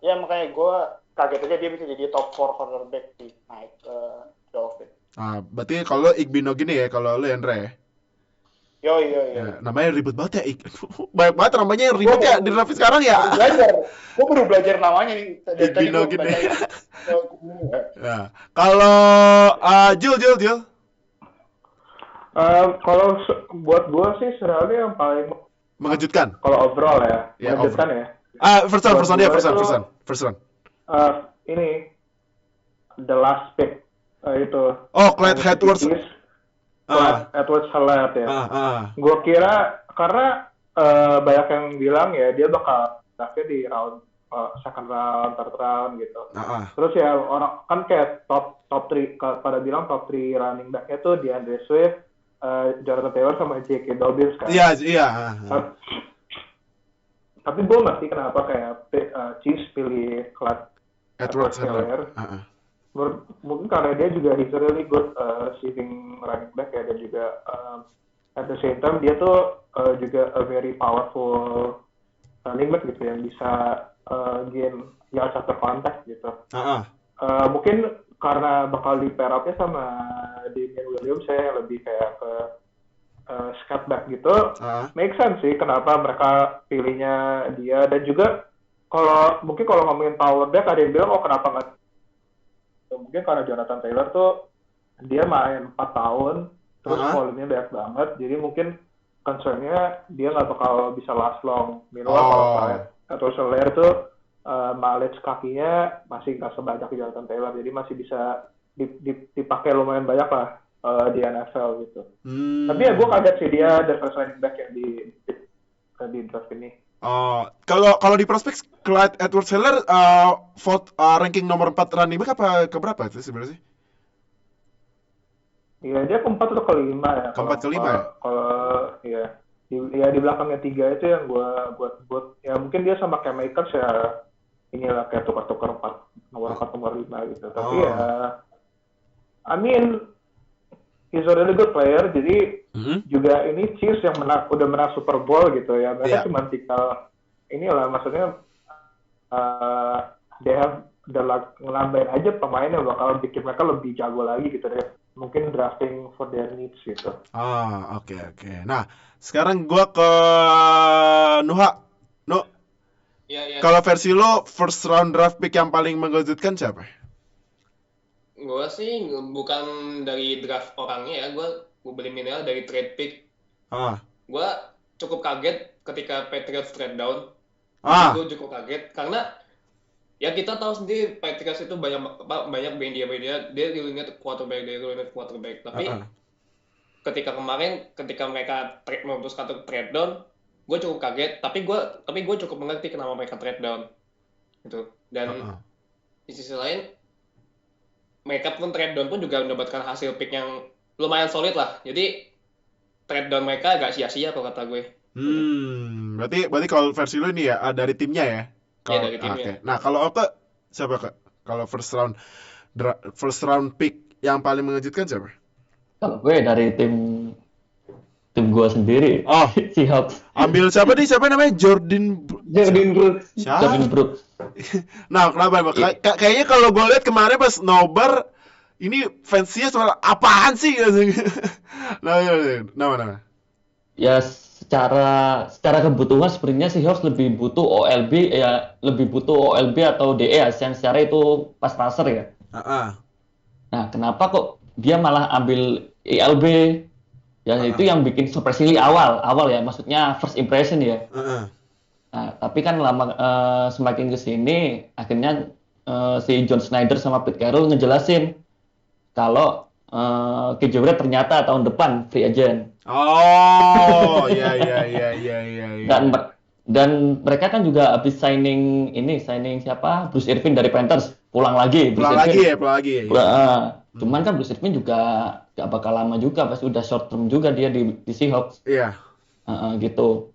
Ya makanya gue kaget aja dia bisa jadi top 4 cornerback di naik Dolphin. Berarti kalau Igbino Gini ya, kalau lu Andre ya? Yo. Ya, namanya ribet banget ya. Banyak banget namanya yang ribet ya di draft sekarang ya. Gue baru belajar namanya nih. Igbino Gini. Ya. Kalau Jul. Kalau buat gue sih sebenarnya yang paling mengejutkan. Kalau overall ya, mengejutkan ya. First round. Ini the last pick itu. Clyde Edwards. Edwards-Helaire ya. Gue kira karena banyak yang bilang ya dia bakal draftnya di round second round, third round gitu. Terus ya orang kan kayak top 3 pada bilang top 3 running back-nya tuh DeAndre Swift, Jonathan Taylor sama J.K. Dobbins kan. Iya. Tapi gue ngerti kenapa kayak Chiefs pilih Clyde Edwards-Helaire. Mungkin karena dia juga he's a really good receiving running back ya, dan juga at the same time dia tuh juga a very powerful running back gitu yang bisa gain yards after contact gitu. Mungkin karena bakal di pair up-nya sama Damien Williams, saya lebih kayak ke step back gitu, make sense sih kenapa mereka pilihnya dia. Dan juga kalau ngomongin power back ada yang bilang kenapa nggak, mungkin karena Jonathan Taylor tuh dia main 4 tahun terus volume-nya banyak banget, jadi mungkin concern-nya dia nggak bakal bisa last long. Meanwhile kalau Clyde atau Soler tuh mileage kakinya masih nggak sebanyak Jonathan Taylor, jadi masih bisa dipakai lumayan banyak lah di NFL gitu. Tapi ya gue kaget sih dia the first running back yang di draft ini. Kalau di prospek Clyde Edwards-Helaire ranking nomor 4 running back apa keberapa itu sebenarnya sih? Iya, dia keempat atau kelima ya. Keempat kelima ya? Kalau ya di belakangnya 3 itu yang buat ya mungkin dia sama Cam Akers ya inilah kayak tukar-tukar nomor 4 nomor 5 gitu. Tapi ya I mean he's a really good player, jadi juga ini Chiefs yang udah menang Super Bowl gitu ya. Mereka cuma tinggal inilah, maksudnya they have ngelambain aja pemain yang bakal bikin mereka lebih jago lagi gitu deh. Mungkin drafting for their needs gitu. Oke. Nah, sekarang gua ke Nuha. Iya. Kalau versi lo first round draft pick yang paling mengejutkan siapa? Gue sih bukan dari draft orangnya ya, gue beli mineral dari trade pick. Gue cukup kaget ketika Patriots trade down. Gue cukup kaget karena ya kita tahu sendiri Patriots itu banyak media dia dulunya quarterback. Tapi ketika mereka memutuskan untuk trade down, gue cukup kaget. Tapi gue cukup mengerti kenapa mereka trade down gitu. Dan di sisi lain mereka pun trade down pun juga mendapatkan hasil pick yang lumayan solid lah. Jadi trade down mereka agak sia-sia kalau kata gue. Berarti kalau versi lu ini ya dari timnya ya? Iya, dari timnya. Okay. Nah, kalau Oke siapa Kak? Kalau first round pick yang paling mengejutkan siapa? Kalau gue dari tim gue sendiri. Seahawks. Ambil siapa nih? Siapa namanya? Jordan Brooks. Jordan Brooks. Nah, kenapa? Kayaknya kalau gue lihat kemarin pas nobar, ini fansnya soal apaan sih? Nama. Ya secara kebutuhan sebenarnya Seahawks lebih butuh OLB atau DE ya, yang secara itu pas passer ya. Nah, kenapa kok dia malah ambil ELB? Ya itu yang bikin surprisingly awal ya, maksudnya first impression ya. Nah, tapi kan semakin kesini akhirnya si John Schneider sama Pete Carroll ngejelasin kalau KJ Wright ternyata tahun depan free agent. Iya. Dan mereka kan juga habis signing siapa? Bruce Irvin dari Panthers, pulang lagi. Cuman kan Bruce Irvin juga gak bakal lama juga, pasti udah short term juga dia di Seahawks. Iya. Gitu.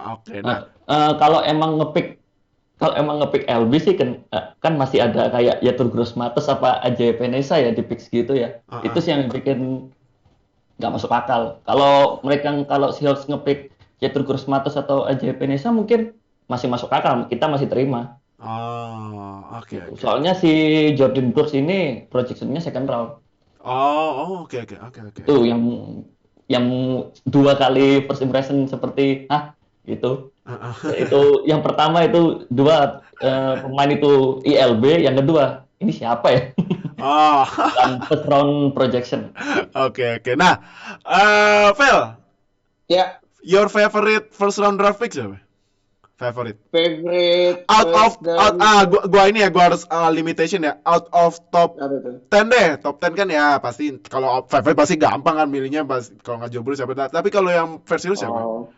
Oke. Kalau emang ngepick LB sih kan masih ada kayak Yetur Gross-Matos apa AJ Penesa ya di picks gitu ya. Itu sih yang bikin nggak masuk akal. Kalau Seahawks ngepick Yetur Gross-Matos atau AJ Penesa mungkin masih masuk akal, kita masih terima. Oke. Soalnya si Jordan Brooks ini projection-nya second round. Oke. Tuh yang 2 kali first impression seperti gitu. Itu yang pertama itu 2 pemain itu ILB, yang kedua ini siapa ya? Dan first round projection. Oke. Nah, Vel. Ya. Your favorite first round draft pick siapa? Favorite gua harus limitation ya, out of top 10 deh. Top 10 kan ya pasti, kalau favorite pasti gampang kan milihnya, kalau nggak jomblo siapa. Tapi kalau yang versi lu siapa?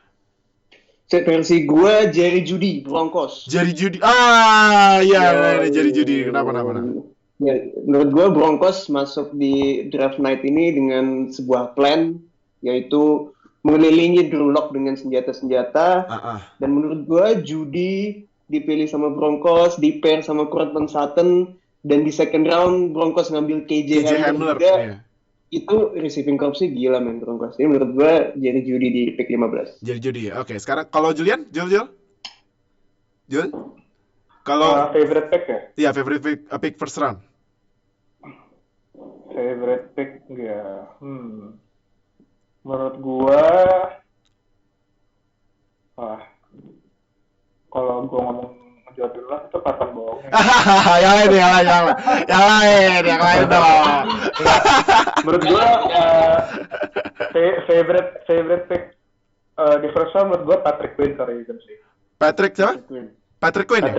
Versi gua Jerry Jeudy Broncos. Jerry Jeudy. Jerry Jeudy. Kenapa? Ya, menurut gua Broncos masuk di draft night ini dengan sebuah plan, yaitu mengelilingi Drew Lock dengan senjata-senjata. Dan menurut gue Jeudy dipilih sama Broncos, di pair sama Courtland Sutton, dan di second round Broncos ngambil KJ Hamler juga. Iya. Itu receiving corps-nya gila men Broncos. Jadi menurut gue Jerry Jeudy di pick 15. Jerry Jeudy ya. Oke, sekarang kalau Julian? Jul? Kalau favorite pick ya? Iya, favorite pick first round. Favorite pick ya. Menurut gua, kalau gua ngomong jawab dulu lah, itu papan bohongnya. yang lain dong. Menurut gua, favorite pick di first round menurut gua Patrick Quinn ke Ravens sih. Patrick siapa? Patrick Quinn ya?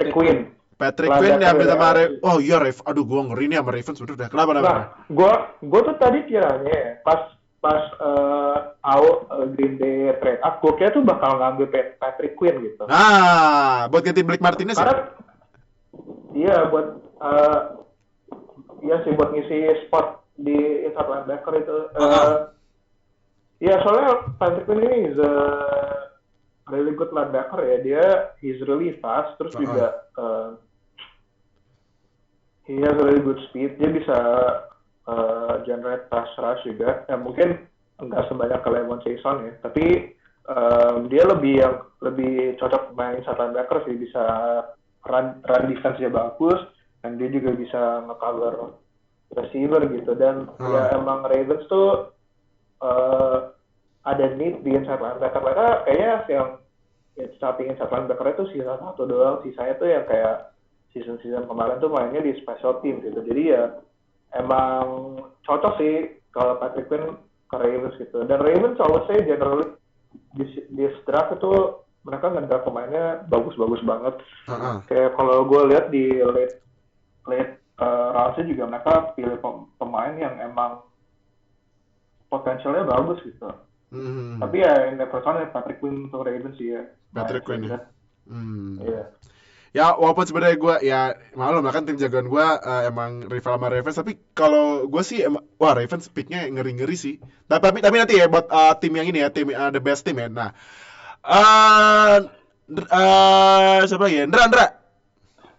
Patrick Quinn yang sama oh iya aduh gua ngeri nih sama Ravens udah kenapa? Nah, gua tuh tadi kiranya pas Green Bay trade up, gua kira tuh bakal ngambil Patrick Quinn gitu. Nah, buat ganti Blake Martinez karena, ya? Iya sih buat ngisi spot di inside linebacker itu. Ya soalnya Patrick Quinn ini is a really good linebacker ya. He's really fast, terus juga he has a really good speed. Dia bisa generate pass rush juga. Ya mungkin enggak sebanyak Lemon Saison ya, tapi dia lebih cocok main inside linebacker sih, bisa run defense-nya bagus, dan dia juga bisa nge-cover receiver gitu. Dan ya emang Ravens tuh ada need di inside linebacker. Mereka kayaknya yang starting inside linebacker itu sisa 1 doang, sisanya tuh yang kayak season kemarin tuh mainnya di special team gitu. Jadi ya emang cocok sih kalau Patrick Quinn ke Ravens gitu. Dan Ravens selalu saya generally di draft itu mereka ngedraft pemainnya bagus-bagus banget. Kayak kalau gue lihat di late rounds juga mereka pilih pemain yang emang potensialnya bagus gitu. Tapi ya in the first round Patrick Quinn untuk Ravens sih ya. Patrick Quinn ya. Iya. Ya walaupun sebenarnya gue ya maklum lah kan tim jagoan gue emang rival sama Ravens, tapi kalau gue sih emang Ravens picknya ngeri-ngeri sih. Tapi nanti ya buat tim yang ini ya, tim the best team ya. Nah, siapa lagi ya? Ndra.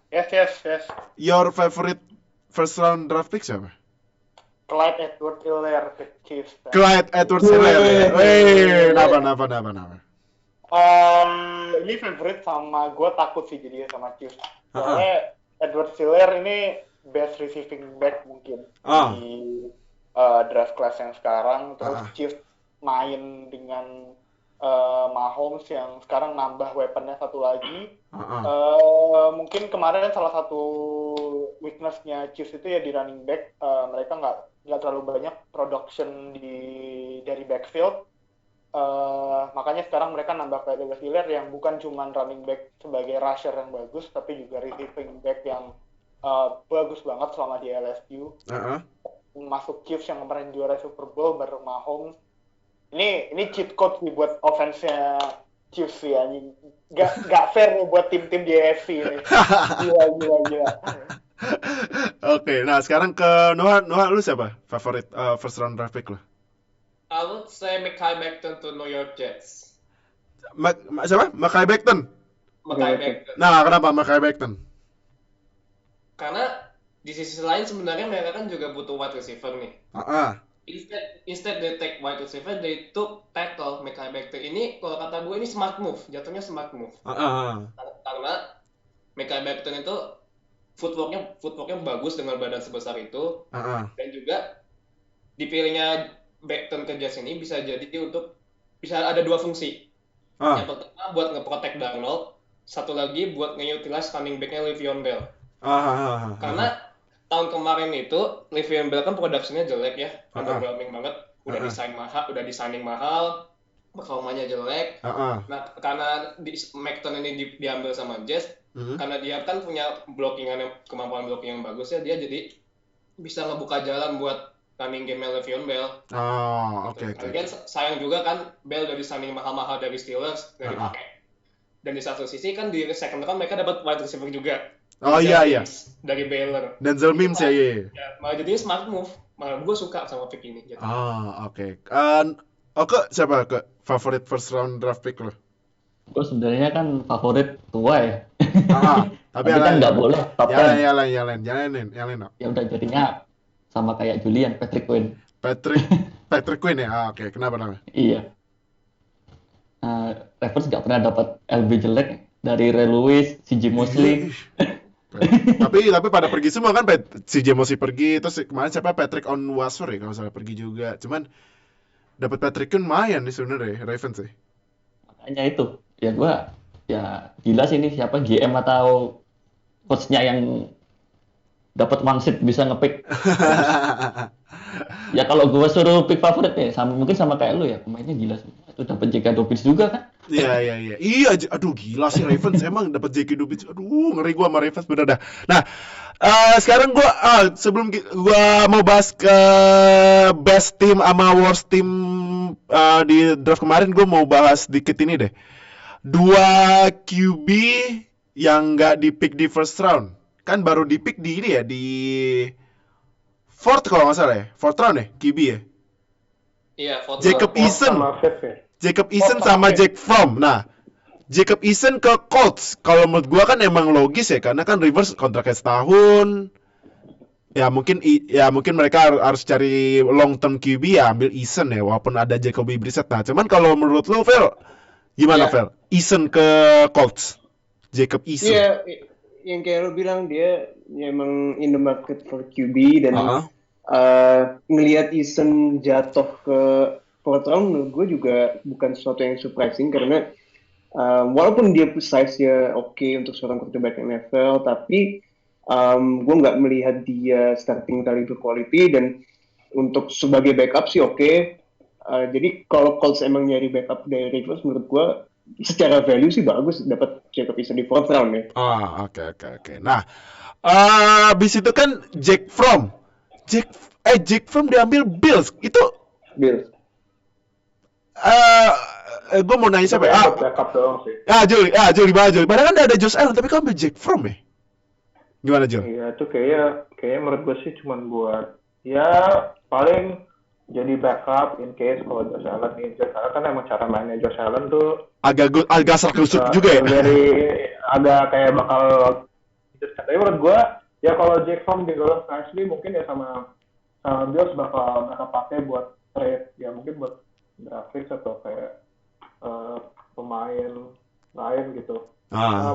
Yes. Your favorite first round draft pick siapa? Clyde Edwards-Helaire ke Chiefs. Clyde Edwards-Helaire. Wih, kenapa? Ini favorite sama gue takut sih jadinya sama Chiefs. Soalnya Edwards-Helaire ini best receiving back mungkin di draft class yang sekarang. Terus Chiefs main dengan Mahomes yang sekarang nambah weaponnya satu lagi. Mungkin kemarin salah satu weakness-nya Chiefs itu ya di running back. Mereka nggak terlalu banyak production dari backfield. Makanya sekarang mereka nambah Clyde Edwards-Helaire yang bukan cuma running back sebagai rusher yang bagus, tapi juga receiving back yang bagus banget selama di LSU. Masuk Chiefs yang kemarin juara Super Bowl bareng Mahomes. Ini cheat code nih buat offense-nya Chiefs ya. Gak fair nih buat tim-tim di AFC ini. Gila. Oke, nah sekarang ke Noah lu siapa? Favorit first round draft pick lu? I would say Mekhi Becton to New York Jets. Siapa? Mekhi Becton. Nah, kenapa Mekhi Becton? Karena di sisi lain sebenarnya mereka kan juga butuh wide receiver nih. Instead they take wide receiver, they took tackle Mekhi Becton. Ini kalau kata gue ini smart move, jatuhnya smart move. Karena Mekhi Becton itu footworknya bagus dengan badan sebesar itu. Dan juga dipilihnya Becton ke Jets ini bisa ada 2 fungsi. Yang pertama buat nge-protect Darnold, satu lagi buat nge-utilize running back-nya Le'Veon Bell. Karena tahun kemarin itu Le'Veon Bell kan production-nya jelek ya, underwhelming banget, udah designing mahal, performanya jelek. Nah, karena Becton ini diambil sama Jets, karena dia kan punya kemampuan blocking yang bagus ya, dia jadi bisa ngebuka jalan buat running game Le'Veon Bell. Oke. Sayang juga kan Bell dari signing mahal-mahal dari Steelers nggak dipakai. Dan di satu sisi kan di second round mereka dapat wide receiver juga. Iya. Dari Baylor. Denzel Mims ya. Malah jadinya smart move. Malah gue suka sama pick ini. Oke. Siapa ke favorit first round draft pick lo? Gue sebenarnya kan favorit tua ya. Tapi kan nggak boleh top 10. Jalanin. Ya udah jadinya sama kayak Julian, Patrick Quinn. Patrick Quinn ya? Oke. Kenapa? Iya. Ravens nggak pernah dapat LB jelek dari Ray Lewis, CJ Mosley. tapi pada pergi semua kan, CJ Mosley pergi, terus kemarin siapa Patrick Onwuasor ya kalau salah pergi juga. Cuman dapat Patrick Quinn lumayan nih sebenarnya Ravens sih. Makanya itu, ya gua ya gila sih ini siapa GM atau coach-nya yang dapat wangsit bisa ngepick. Ya kalau gue suruh pick favorit ya mungkin sama kayak lu ya, pemainnya gila sih. Itu dapat J.K. Dobbins juga kan? Iya, aduh gila sih Ravens emang dapat J.K. Dobbins. Aduh, ngeri gua sama Ravens bener dah. Nah, sekarang gua sebelum gua mau bahas ke best team sama worst team di draft kemarin, gua mau bahas dikit ini deh. 2 QB yang nggak di-pick di first round. Kan baru di-pick di ini ya, di fourth kalau nggak salah ya. Fourth round ya, QB ya. Iya, fourth Jacob round. Eason. Jacob Eason sama Jake Fromm. Nah, Jacob Eason ke Colts. Kalau menurut gua kan emang logis ya, karena kan Rivers kontraknya setahun. Ya mungkin mereka harus cari long term QB ya ambil Eason ya, walaupun ada Jacoby Brissett. Nah, cuman kalau menurut lu, Phil, gimana Phil? Eason ke Colts. Jacob Eason. Iya, yang kayak lo bilang dia emang in the market for QB dan ngelihat Eason jatuh ke fourth round menurut gue juga bukan sesuatu yang surprising karena walaupun dia size-nya oke untuk seorang quarterback NFL, tapi gue nggak melihat dia starting caliber quality dan untuk sebagai backup sih oke. Jadi kalau Colts emang nyari backup dari Rivers menurut gue secara value sih bagus dapat Jacob Eason di fourth round ya. Oke. Nah, abis itu kan Jake Fromm diambil Bills. Itu Bills. Gue mau nanya siapa ya? Jolie. Padahal kan ada Josh Allen, tapi kan ambil Jake Fromm ya? Gimana, Jo? Iya, itu kayaknya menurut gue sih cuma buat ya paling jadi backup in case kalau Josh Allen injured. Karena kan emang cara mainnya Josh Allen tuh agak serkusuk juga ya? Agak kayak bakal tapi menurut gue ya kalau Jake Fromm di Golden State mungkin ya sama Bills bakal pakai buat trade ya, mungkin buat draft picks atau kayak pemain lain gitu.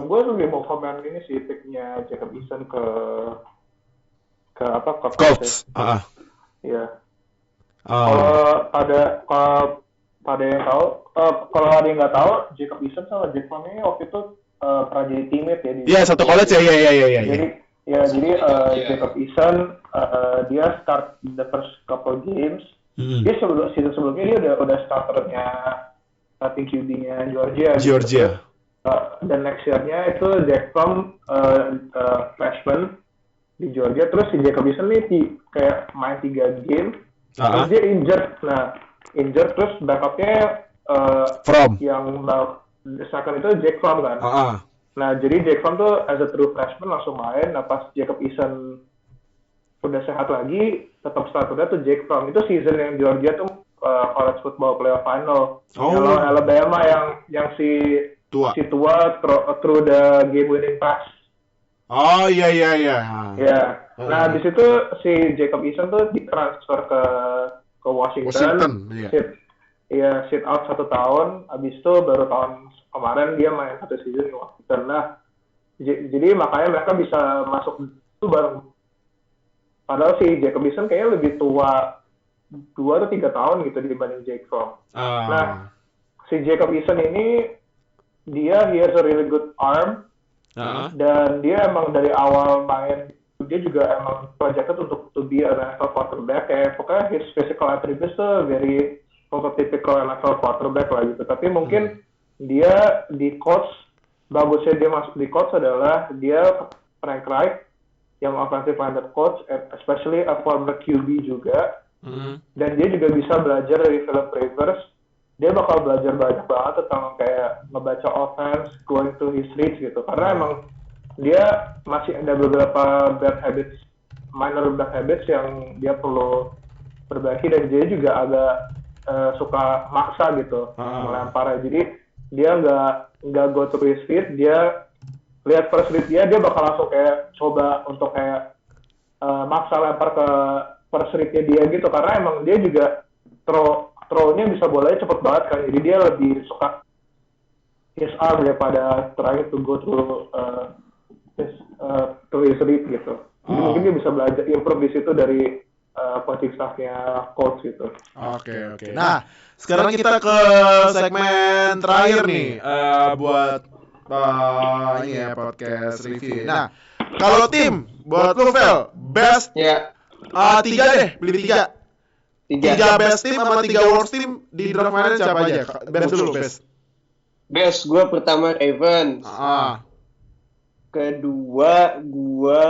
Gue lebih mau komen ini sih picknya Jacob Eason ke Colts. Iya. Kalau pada yang tahu, kalau ada yang nggak tahu, Jacob Eason sama Jake Fromm ini waktu itu pernah jadi teammate ya. Iya, satu college ya. Jadi Jacob Eason dia start the first couple games. Dia season sebelumnya dia udah starternya starting QB-nya Georgia. Dan next year-nya itu Jake Fromm freshman di Georgia, terus si Jacob Eason nih kayak main 3 game, terus dia injured terus backupnya Fromm yang second itu Jake Fromm kan. Nah jadi Jake Fromm tuh as a true freshman langsung main. Nah pas Jacob Eason udah sehat lagi, tetap starternya tuh Jake Fromm. Itu season yang Georgia tuh college football playoff final. Kalau Alabama yang si tua through the game winning pass. Iya. Ya. Nah di situ si Jacob Eason tuh ditransfer ke Washington. Sit out 1 tahun. Abis itu baru tahun kemarin dia main 1 season di Washington. Nah jadi makanya mereka bisa masuk itu bareng. Padahal si Jacob Eason kayaknya lebih tua 2 atau 3 tahun gitu dibanding Jake Fromm. Nah, si Jacob Eason ini he has a really good arm. Dan dia emang dari awal main dia juga emang projected untuk to be an NFL quarterback. Pokoknya his physical attributes tuh very prototypical NFL quarterback lah gitu. Tapi mungkin dia di Colts, bagusnya dia masuk di Colts adalah dia Frank Reich yang offensive minded coach, especially a former QB juga. Dan dia juga bisa belajar dari Philip Rivers. Dia bakal belajar banyak banget tentang kayak ngebaca offense, going through his reads gitu. Karena emang dia masih ada beberapa minor bad habits yang dia perlu perbaiki, dan dia juga agak suka maksa gitu melempar. Jadi dia nggak go through his feet, dia lihat first read dia bakal langsung kayak coba untuk kayak maksa lempar ke first read-nya dia gitu, karena emang dia juga throw-nya bisa bolanya cepet banget kan, jadi dia lebih suka his arm daripada trying to go through his read gitu. Jadi mungkin dia bisa belajar improve di situ dari coaching staff-nya Colts gitu. Oke. Nah, sekarang kita ke segmen terakhir nih buat ini ya podcast review. Nah, kalau tim buat lu Vel, best Ya. 3 deh, pilih 3. 3 best team sama 3 worst team di draft kemarin siapa aja? Best dulu, best. Best gue pertama Ravens. Kedua gue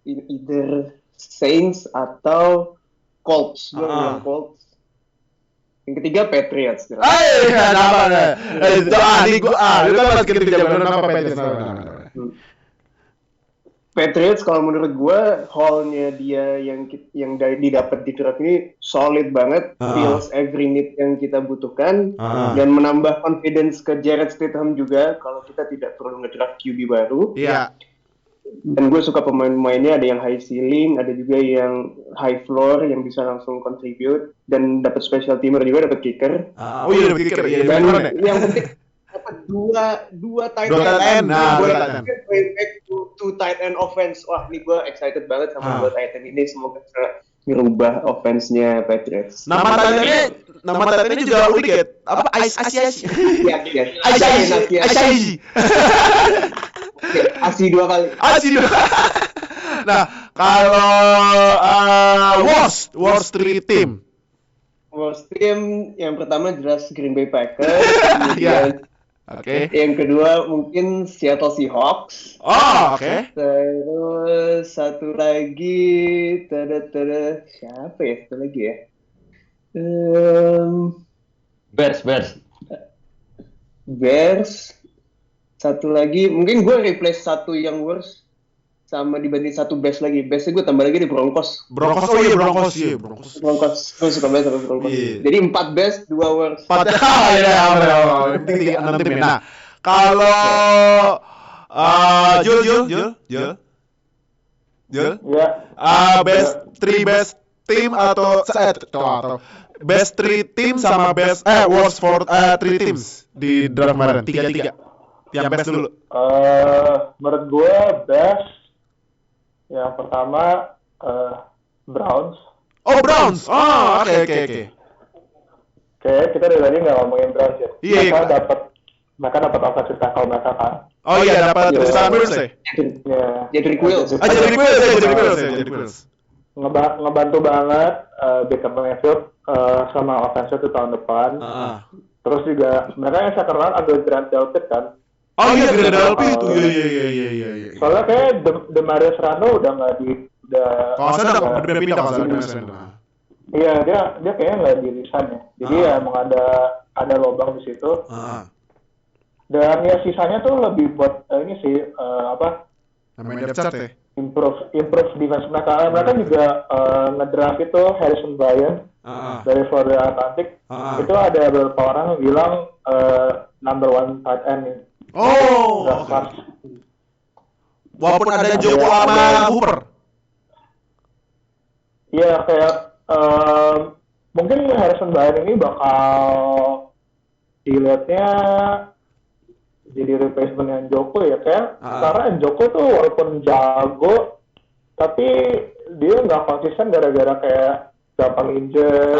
either Saints atau Colts. Gue bilang Colts. Yang ketiga Patriots. Kenapa? Lu kan basket di jaman apa Patriots? Patriots kalau menurut gue haul-nya dia yang didapat di draft ini solid banget, fills every need yang kita butuhkan, dan menambah confidence ke Jarrett Stidham juga kalau kita tidak perlu ngedraft QB baru. Iya. Dan gue suka pemain-pemainnya, ada yang high ceiling, ada juga yang high floor yang bisa langsung contribute, dan dapat special teamer juga, dapat kicker. Dapat kicker. Iya, dan yang penting dapat dua tight end. Going back to tight end offense. Wah, ini gue excited banget sama dua tight end ini. Semoga bisa merubah offense-nya Patriots. Nama tight end-nya juga unik ya. Apa? Ashi. Iya. Ashi. Asi 2 kali. Nah, kalau worst 3 team. Worst team yang pertama jelas Green Bay Packers. Oke. Yang kedua mungkin Seattle Seahawks. Oke. Terus satu lagi siapa ya? Satu lagi ya. Bears. Satu lagi mungkin gue replace satu yang worst sama dibanding satu best lagi. Bestnya gue tambah lagi di Broncos. Broncos. Gue suka banget sama Broncos. Yeah. Jadi 4 best, 2 worst. 4 penting 6 tim. Nah, kalau Jul. Ya. Best 3 best team atau best 3 team sama best worst 3 teams di draft kemarin. 3. Yang best dulu. Menurut gue best yang pertama Browns. Browns. Oke. Oke, kita dari tadi nggak ngomongin Browns ya. Iya. Mereka dapat offensive tackle mereka kan. Dapat Tristan Wirfs ya. Jedrick Wills. Jedrick Wills. Ngebantu banget Baker Mayfield sama offensive itu tahun depan. Terus juga mereka yang second round ada Grant Delpit kan. Grant Delpit itu. Iya. Soalnya kayak Demarius Randle udah nggak kalau saya udah pindah kalau saya. Iya, dia kayaknya nggak di resign ya. Jadi ya emang ada lubang di situ. Dan ya sisanya tuh lebih buat ini sih namanya depth chart ya. Improve defense mereka. Mereka juga ngedraft itu Harrison Bryant dari Florida Atlantic. Itu ada beberapa orang yang bilang number 1 tight end nih. Walaupun ada Joko sama Hooper. Iya, kayak mungkin Harrison Bryant ini bakal dilihatnya jadi replacement yang Joko ya, kayak karena Joko tuh walaupun jago tapi dia nggak konsisten gara-gara kayak gampang injured.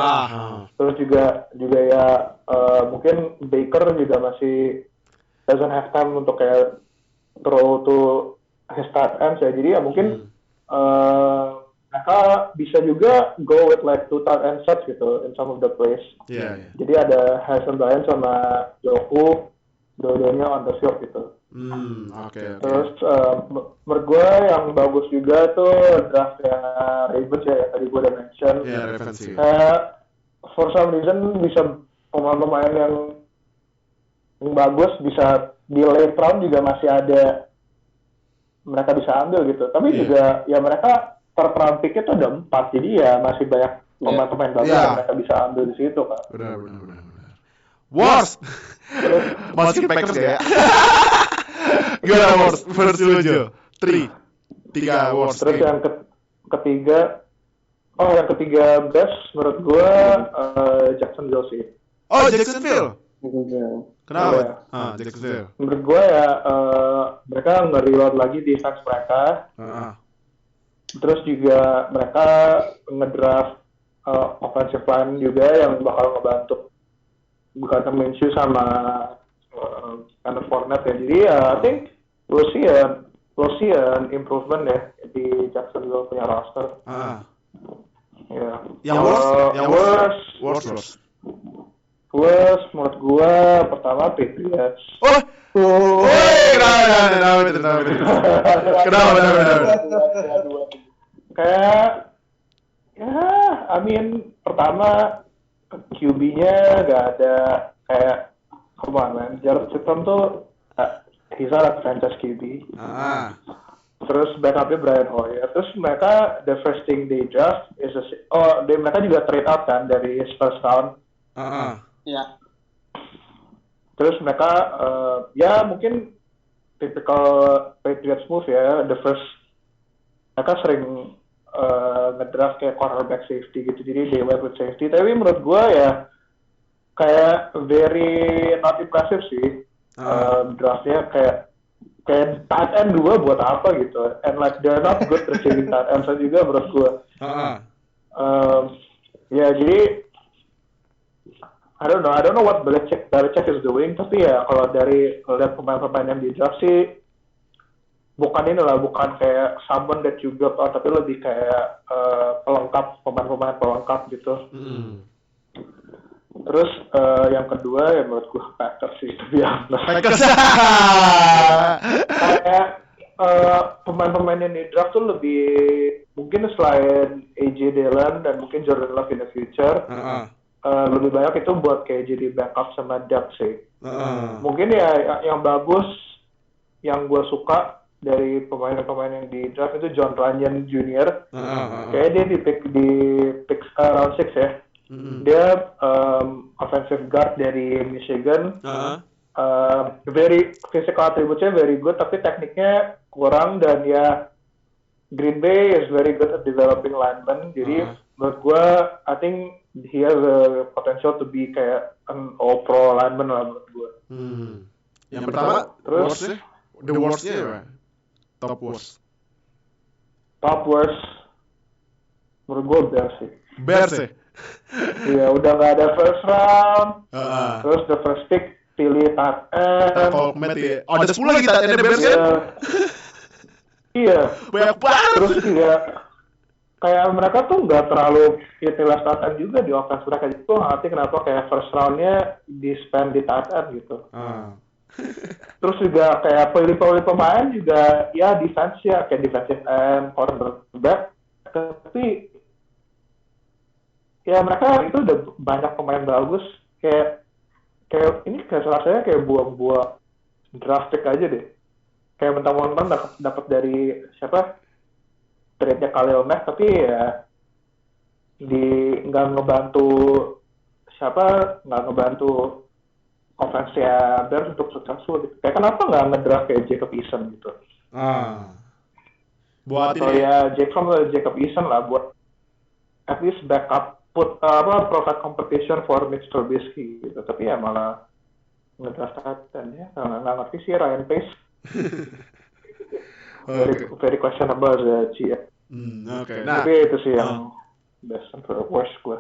Terus juga ya mungkin Baker juga masih doesn't have time untuk kayak throw to his tight ends ya. Jadi ya mungkin mereka bisa juga go with like 2 tight end sets gitu in some of the plays. Jadi ada Harrison Bryant sama Joko dua-duanya on the field gitu. Terus menurut gue yang bagus juga tuh draftnya Ravens ya, yang tadi gue udah mention. Ravens sih. For some reason bisa pemain-pemain yang bagus bisa di late round juga masih ada mereka bisa ambil gitu. Tapi juga ya mereka per round pick itu ada 4, jadi ya masih banyak pemain-pemain bagus yang mereka bisa ambil di situ kan. Benar. Worst. Masih Packers ya. Gimana worst? First dulu aja. 3 worst. Terus yang ketiga best menurut gue Jacksonville sih. Jacksonville. Kenapa? Jacksonville. Menurut gue ya mereka nge-reload lagi defense mereka. Terus juga mereka ngedraft offensive line juga yang bakal ngebantu bukan Minshew sama Fournette ya. Jadi I think we'll see an improvement ya di Jacksonville punya roster. Ya. Yang worst menurut gua pertama Patriots. Kenapa? Kayak I mean pertama QB-nya gak ada kayak come on man, Jared Stidham tuh he's not a franchise QB. Terus backupnya Brian Hoyer. Terus mereka the first thing they draft is mereka juga trade out kan dari his first round. Ya. Terus mereka ya mungkin typical Patriots move ya, mereka sering ngedraft kayak cornerback safety gitu, jadi they went with safety. Tapi menurut gue ya kayak very not impressive sih draftnya, kayak tight end 2 buat apa gitu, and like they're not good receiving tight ends juga menurut gue. Ya jadi I don't know what Belichick is doing, tapi ya kalau dari lihat pemain-pemain yang di draft sih bukan kayak someone that you build out, tapi lebih kayak pemain-pemain pelengkap gitu. Terus yang kedua ya menurut gue Packers sih, Packers. Kayak pemain-pemain yang di draft tuh lebih mungkin selain AJ Dillon dan mungkin Jordan Love in the future. Lebih banyak itu buat kayak jadi backup sama depth sih. Mungkin ya yang bagus, yang gue suka dari pemain-pemain yang di draft itu John Runyan Jr. Kayaknya dia di pick round 6 ya. Dia offensive guard dari Michigan. Very physical attributes-nya very good, tapi tekniknya kurang, dan ya Green Bay is very good at developing linemen. Jadi menurut gue, I think he has a potential to be kayak an all-pro lineman lah menurut gue. Yang pertama, terus the worst-nya ya? Top worst. Menurut gue Bears sih. Iya, udah nggak ada first round. Terus the first pick pilih tight end. Kalau Matt ada 10 lagi tight end Bears kan? Iya. Banyak banget. Terus juga kayak mereka tuh nggak terlalu utilize tight end juga di offense mereka. Itu ngerti kenapa kayak first round-nya di spend di tight end gitu. Terus juga kayak pilih pemain juga ya defense ya, kayak defensive end, cornerback. Tapi ya mereka itu udah banyak pemain bagus, kayak ini kayak rasanya kayak buang-buang draft pick aja deh. Kayak mentang-mentang dapat dari siapa? Trade-nya Khalil Mack, tapi ya nggak ngebantu offense-nya Bears untuk successful gitu. Kayak kenapa nggak ngedraft kayak Jacob Eason gitu? Buat atau ya Jacob Eason lah buat at least backup provide competition for Mitch Trubisky gitu. Tapi ya malah ngedraft dan ya nggak ngerti sih Ryan Pace. Very questionable sih ya. Oke. Nah, tapi itu sih yang best and worst gue.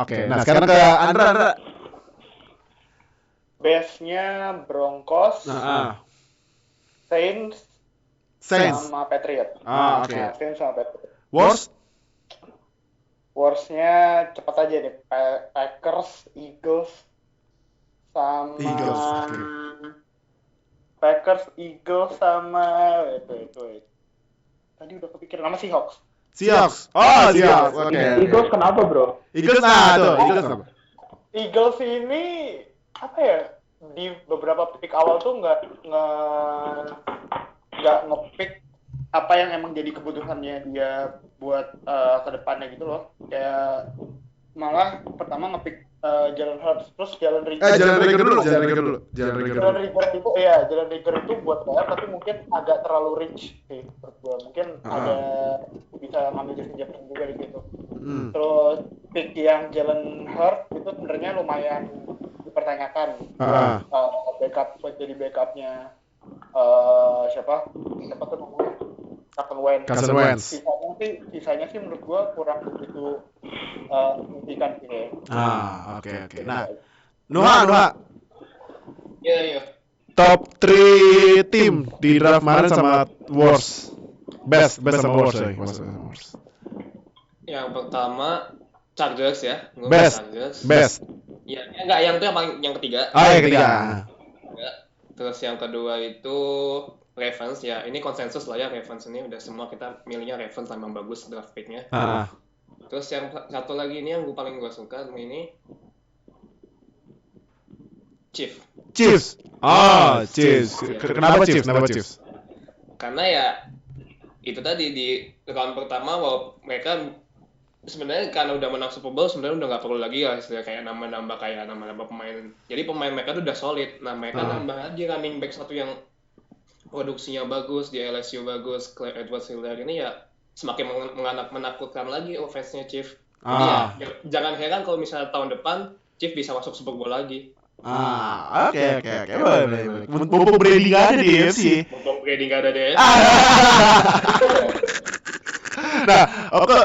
Oke. Nah sekarang ke Andra. Base-nya Broncos, Saints. Sama Patriot. Oke. Saints sama Patriot. Worst-nya cepat aja nih, Packers, Eagles, sama Packers, Eagles sama itu. Tadi udah kepikiran nama Seahawks. Seahawks. Oke. Eagles kenapa, bro? Eagles apa? Eagles ini apa ya? Di beberapa pick awal tuh nggak nge-pick apa yang emang jadi kebutuhannya dia buat kedepannya gitu loh. Kayak malah pertama nge-pick Jalen Hurts, terus Jalen Reagor itu buat bayar, tapi mungkin agak terlalu rich sih menurut gue. Mungkin ada bisa ngambil Justin Jefferson juga di situ. Terus pick yang Jalen Hurts itu sebenarnya lumayan dipertanyakan backup buat jadi backupnya siapa tuh namanya Carson Wentz. tapi sisanya sih menurut gue kurang begitu signifikan sih ya. Oke. Nah, Nuha. Iya. Top 3 tim di draft kemarin sama worst. Best sama worst. Yang pertama Chargers ya. Best. Ya, enggak, yang itu yang ketiga. Yang ketiga. Terus yang kedua itu Ravens ya. Ini konsensus lah ya, Ravens ini udah semua kita milihnya Ravens, memang bagus draft pick-nya. Terus yang satu lagi ini yang paling gue suka ini Chiefs. Chiefs. Kenapa Chiefs? Karena ya itu tadi di round pertama mereka sebenarnya karena udah menang Super Bowl sebenarnya udah nggak perlu lagi lah istilah kayak nambah pemain. Jadi pemain mereka tuh udah solid. Nah mereka nambah aja running back satu yang produksinya bagus di LSU bagus, Clyde Edwards-Helaire ini ya semakin menakutkan lagi offense-nya Chiefs. Jadi ya jangan heran kalau misalnya tahun depan Chiefs bisa masuk Super Bowl lagi. Oke. Mumpung Brady nggak ada di AFC. Nah, oke.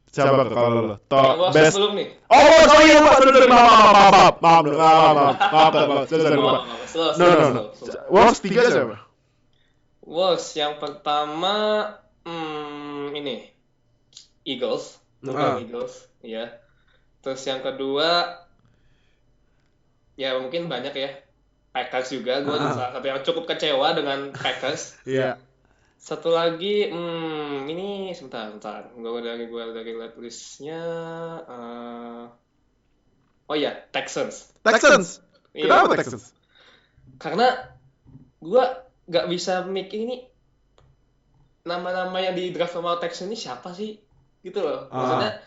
Siapa kalau lo? Top best. Belum nih. Iya, maaf. No. Worst 3 siapa? Worst yang pertama ini Eagles. Eagles, ya. Terus yang kedua ya mungkin banyak ya. Packers juga, gue salah satu yang cukup kecewa dengan Packers. Iya. Satu lagi, ini sebentar. Gue dari lihat listnya. Texans. Kenapa Texans? Karena gue nggak bisa mikir ini nama-nama yang di draft sama Texans ini siapa sih, gitu loh. Maksudnya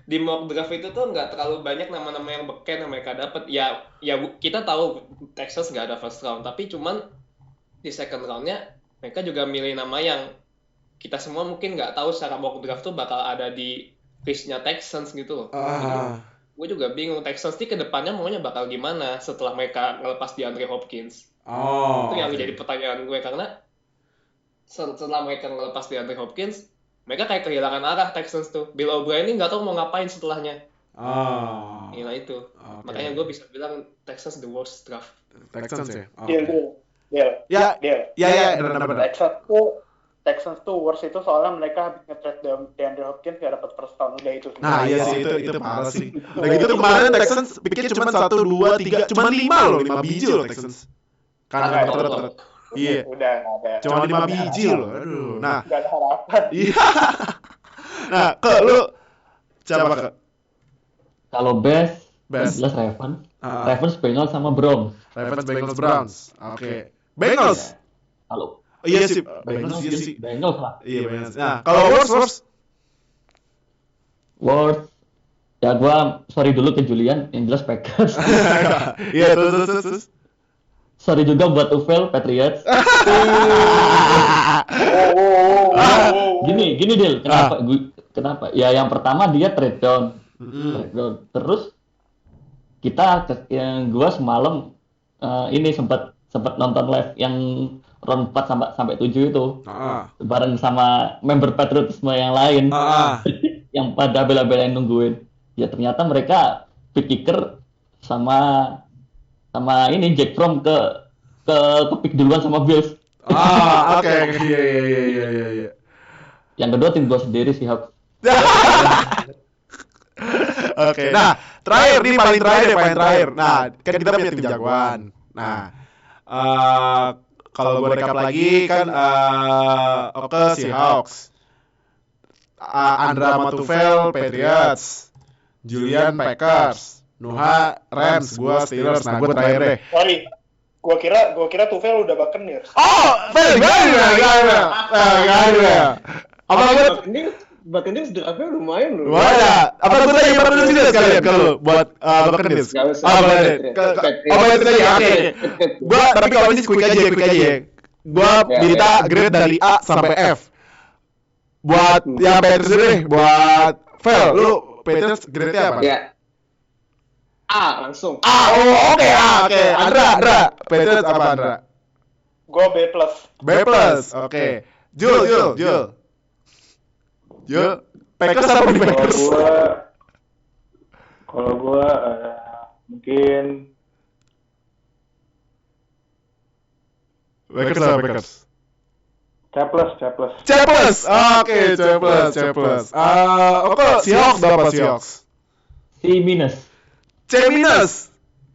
di mock draft itu tuh nggak terlalu banyak nama-nama yang beken yang mereka dapat. Ya kita tahu Texans nggak ada first round, tapi cuman di second roundnya mereka juga milih nama yang kita semua mungkin nggak tahu secara mock draft tuh bakal ada di listnya Texans gitu loh. Gue juga bingung Texans nih kedepannya maunya bakal gimana setelah mereka ngelepas DeAndre Hopkins. Itu yang jadi pertanyaan gue karena setelah mereka ngelepas DeAndre Hopkins, mereka kayak kehilangan arah Texans tuh. Bill O'Brien ini nggak tahu mau ngapain setelahnya. Inilah itu. Makanya gue bisa bilang Texans the worst draft. Texans ya. Iya. Benar. Texans tuh worst itu soalnya mereka habis nge-trade DeAndre Hopkins gak dapat first round, udah itu. Nah, iya sih itu parah sih. Udah gitu kemarin Texans pikir cuma 1 2 3, cuma 5 biji loh Texans. Karena dapat. Iya. Udah enggak ada. Cuma 5 biji loh. Aduh. Nah, enggak ada harapan. Iya. Nah, lu siapa ke? Kalau best jelas Ravens, Bengals sama Browns. Browns. Oke. Bengals. Halo. Iya sih. Bengals lah. Iya, Bengals. Nah, kalau worst. Ya gua sorry dulu ke Julian, yang jelas Packers. Iya, terus. Sorry juga buat Tufel, Patriots. Gini Del, kenapa? Ya yang pertama dia trade down. Terus gua semalam ini sempat nonton live yang round 4 sampai 7 itu. Bareng sama member Patriotisme yang lain. Yang pada bela-belain nungguin. Ya ternyata mereka pick kicker sama ini Jack Fromm ke pick duluan sama Bills. Oke. Iya. Yang kedua tim gua sendiri sih, Hawks. Oke. Nah, paling terakhir. Nah, kan kita punya tim jagoan. Nah, kalau gue recap lagi kan Seahawks, Andra Matufel Patriots, Julian Packers, Nuha Rams, gue Steelers. Nah, gue terakhir deh. Sorry, gue kira Tufel udah Buccaneers. Gak ada. Apa Buccaneers draftnya lumayan loh. Wah, apa gue tanya Buccaneers juga sekalian kalau buat Buccaneers. Oke. Gua tapi kalau ini quick aja. Gua minta grade dari A sampai F. Buat yang Patriots deh, buat Fel, lu Patriots grade-nya apa? Ya. A langsung. Oke. Andra. Patriots apa Andra? Gua B+. Oke. Jul. Yo, Packers apa di Packers? Kalau gua mungkin Packers apa Packers? Caples. Oke, Caples. Oke, Seahawks berapa Seahawks? C-.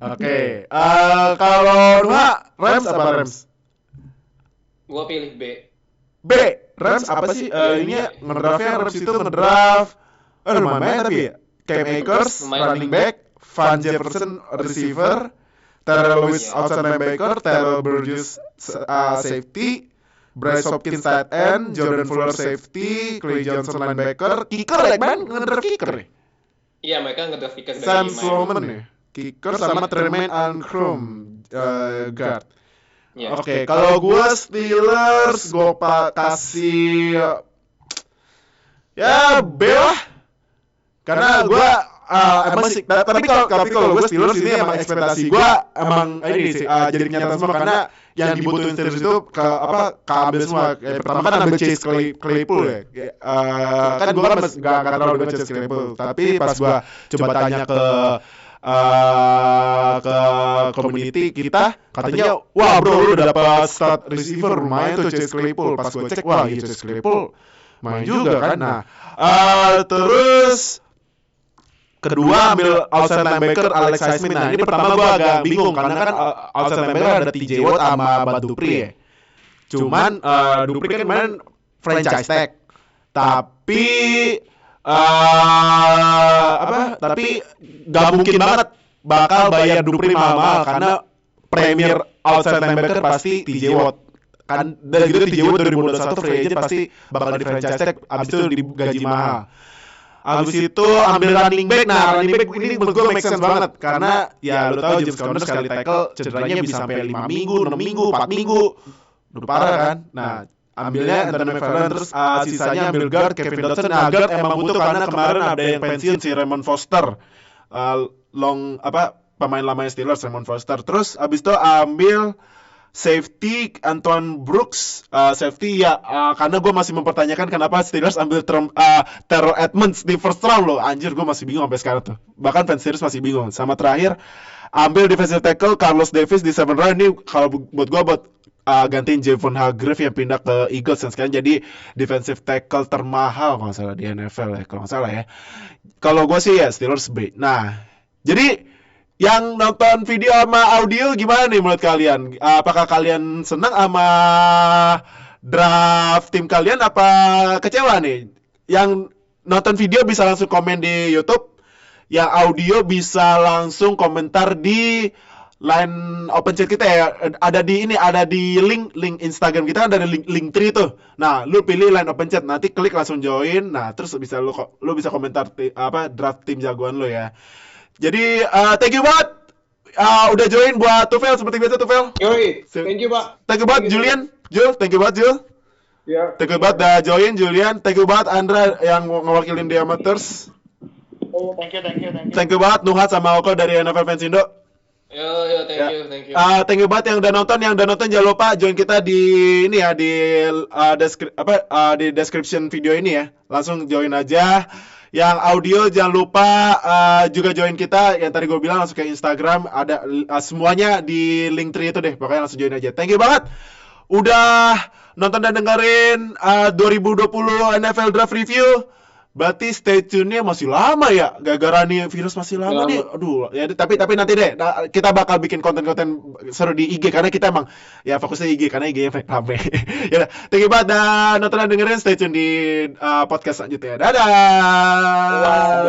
Oke. Kalau Nuha, Rams apa Rams? Gua pilih B. Rams apa sih? Ini ngedraftnya Rams itu ngedraft lumayan tapi ya. Cam Akers, running back, Van Jefferson, receiver, Terrell Lewis, outside linebacker, Terrell Burgess, safety, Bryce Hopkins, tight end, Jordan Fuller, safety, Clay Johnson, linebacker, kicker, ngedraft kicker nih. Iya, mereka ngedraft kicker dari Sam Miami. Sloman nih, kicker sama Tremaine Ancrum, guard. Yeah. Oke, kalau gue Steelers, gue kasih ya B lah. Karena gue emang sih, tapi kalau gue Steelers ini emang ekspektasi gue emang ini sih jadi kenyataan semua karena yang dibutuhin Steelers itu keambil semua. Pertama kan ambil Chase Claypool ya. Kan gue kan nggak terlalu dengan Chase Claypool, tapi pas gue coba tanya ke community kita katanya, wah bro lu udah dapat start receiver lumayan tuh Chase Claypool. Pas gue cek, wah iya Chase Claypool main juga kan. Nah terus kedua ambil outside linebacker Alex Highsmith. Nah ini pertama gue agak bingung karena kan outside linebacker ada TJ Watt sama Bud Dupree ya. Cuman Dupree kan kemarin franchise tag, tapi tapi gak mungkin banget bakal bayar Dupree mahal-mahal karena premier outside linebacker pasti TJ Watt kan, dan gitu TJ Watt 2021 free agent pasti bakal di franchise tag, abis itu digaji mahal. Abis itu ambil running back. Nah running back ini menurut gue make sense banget karena ya lu tahu James Conner sekali tackle cederanya bisa sampai 5 minggu, 6 minggu, 4 minggu, udah parah kan. Nah ambilnya Anthony McFarland, terus sisanya ambil guard Kevin Dotson. Nah guard emang butuh karena kemarin ada yang pensiun si Raymond Foster, pemain lamanya Steelers, Raymond Foster. Terus abis itu ambil safety Antoine Brooks, safety ya karena gue masih mempertanyakan kenapa Steelers ambil Terrell Edmunds di first round loh. Anjir gue masih bingung sampai sekarang tuh. Bahkan fans Steelers masih bingung. Sama terakhir ambil defensive tackle Carlos Davis di 7th round. Ini kalau buat gue gantiin Javon Hargrave yang pindah ke Eagles yang sekarang jadi defensive tackle termahal kalau nggak salah di NFL ya, kalau nggak salah ya. Kalau gue sih ya Steelers B. Nah jadi yang nonton video sama audio gimana nih menurut kalian? Apakah kalian senang sama draft tim kalian apa kecewa nih? Yang nonton video bisa langsung komen di YouTube, yang audio bisa langsung komentar di line open chat kita ya. Ada di link Instagram kita, ada link tree tuh. Nah, lu pilih line open chat, nanti klik langsung join. Nah, terus bisa lu bisa komentar draft tim jagoan lu ya. Jadi thank you banget udah join buat Tufel seperti biasa Tufel. Yoi, thank you Pak. Thank you banget Julian. Jul, thank you banget Jul. Ya. Thank you banget udah join Julian. Thank you banget Andra yang ngewakilin The Amateurs. Oh, thank you. Thank you banget Nuhat sama Oko dari NFL Fans Indo. Yo, thank you. Thank you banget yang udah nonton jangan lupa join kita di ini ya di description video ini ya. Langsung join aja. Yang audio jangan lupa juga join kita. Yang tadi gue bilang langsung ke Instagram, ada semuanya di link tree itu deh. Pokoknya langsung join aja. Thank you banget udah nonton dan dengerin 2020 NFL Draft Review. Berarti stay tune-nya masih lama ya. Gara-gara nih virus masih lama nih. Aduh, ya tapi nanti deh kita bakal bikin konten-konten seru di IG karena kita emang ya fokusnya IG karena IG-nya rame. Ya, thank you banget dan nonton dan dengerin, stay tune di podcast selanjutnya. Dadah.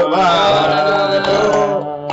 Bye.